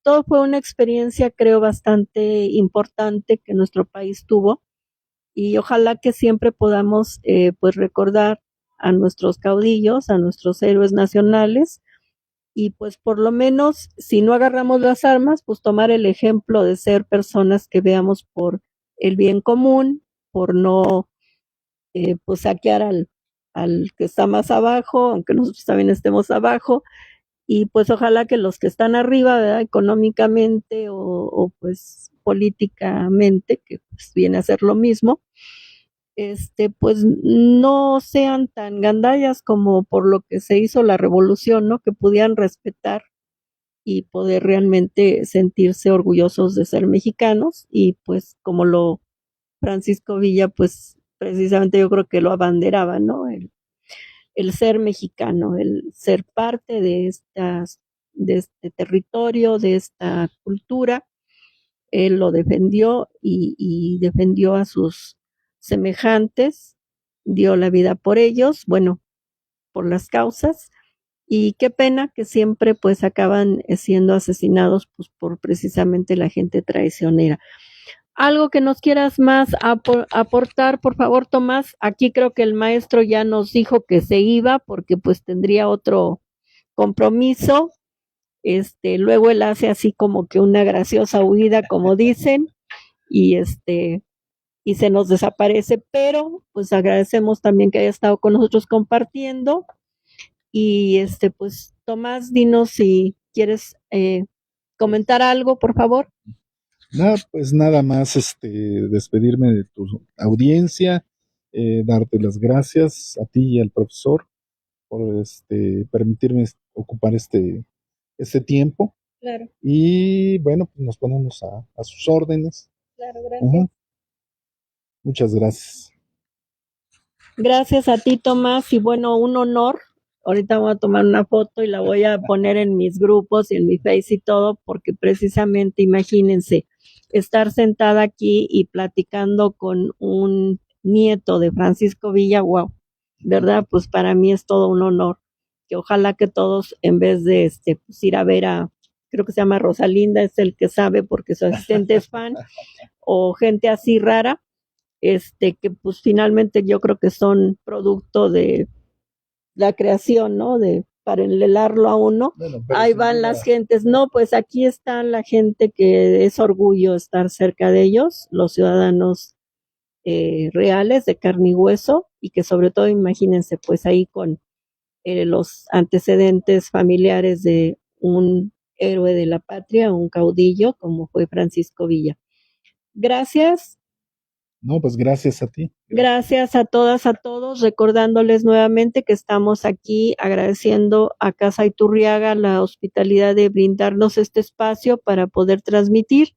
todo fue una experiencia, creo, bastante importante que nuestro país tuvo, y ojalá que siempre podamos, pues, recordar a nuestros caudillos, a nuestros héroes nacionales, y pues por lo menos, si no agarramos las armas, pues tomar el ejemplo de ser personas que veamos por el bien común, por no pues saquear al que está más abajo, aunque nosotros también estemos abajo, y pues ojalá que los que están arriba, ¿verdad? Económicamente o pues políticamente, que pues viene a ser lo mismo, pues no sean tan gandallas como por lo que se hizo la revolución, ¿no? Que pudieran respetar y poder realmente sentirse orgullosos de ser mexicanos, y pues como lo Francisco Villa, pues precisamente yo creo que lo abanderaba, ¿no? El ser mexicano, el ser parte de este territorio, de esta cultura. Él lo defendió y defendió a sus semejantes, dio la vida por ellos, bueno, por las causas, y qué pena que siempre pues acaban siendo asesinados pues por precisamente la gente traicionera. Algo que nos quieras más aportar, por favor, Tomás. Aquí creo que el maestro ya nos dijo que se iba porque pues tendría otro compromiso. Luego él hace así como que una graciosa huida, como dicen, y y se nos desaparece, pero pues agradecemos también que haya estado con nosotros compartiendo. Y pues Tomás, dinos si quieres comentar algo, por favor. Nada, pues nada más despedirme de tu audiencia, darte las gracias a ti y al profesor por permitirme ocupar este tiempo. Claro, Y bueno, pues nos ponemos a sus órdenes. claro, gracias. Ajá. Muchas gracias. Gracias a ti, Tomás, y bueno, un honor. Ahorita voy a tomar una foto y la voy a poner en mis grupos y en mi Face y todo, porque precisamente, imagínense, estar sentada aquí y platicando con un nieto de Francisco Villa, wow, ¿verdad? Pues para mí es todo un honor. Que ojalá que todos, en vez de pues ir a ver creo que se llama Rosalinda, es el que sabe porque su asistente es fan, o gente así rara, que pues finalmente yo creo que son producto de la creación, ¿no? Para enlelarlo a uno. Bueno, ahí van las gentes. No, pues aquí está la gente que es orgullo estar cerca de ellos, los ciudadanos reales de carne y hueso, y que sobre todo, imagínense, pues ahí con los antecedentes familiares de un héroe de la patria, un caudillo como fue Francisco Villa. Gracias. No, pues gracias a ti. Gracias a todas, a todos, recordándoles nuevamente que estamos aquí agradeciendo a Casa Iturriaga la hospitalidad de brindarnos este espacio para poder transmitir.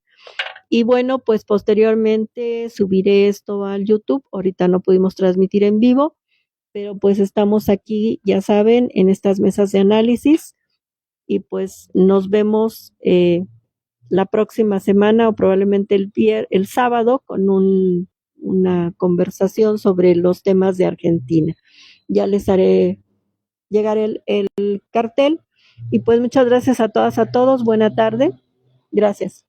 Y bueno, pues posteriormente subiré esto al YouTube. Ahorita no pudimos transmitir en vivo, pero pues estamos aquí, ya saben, en estas mesas de análisis, y pues nos vemos la próxima semana o probablemente el sábado con una conversación sobre los temas de Argentina. Ya les haré llegar el cartel, y pues muchas gracias a todas, a todos. Buena tarde. Gracias.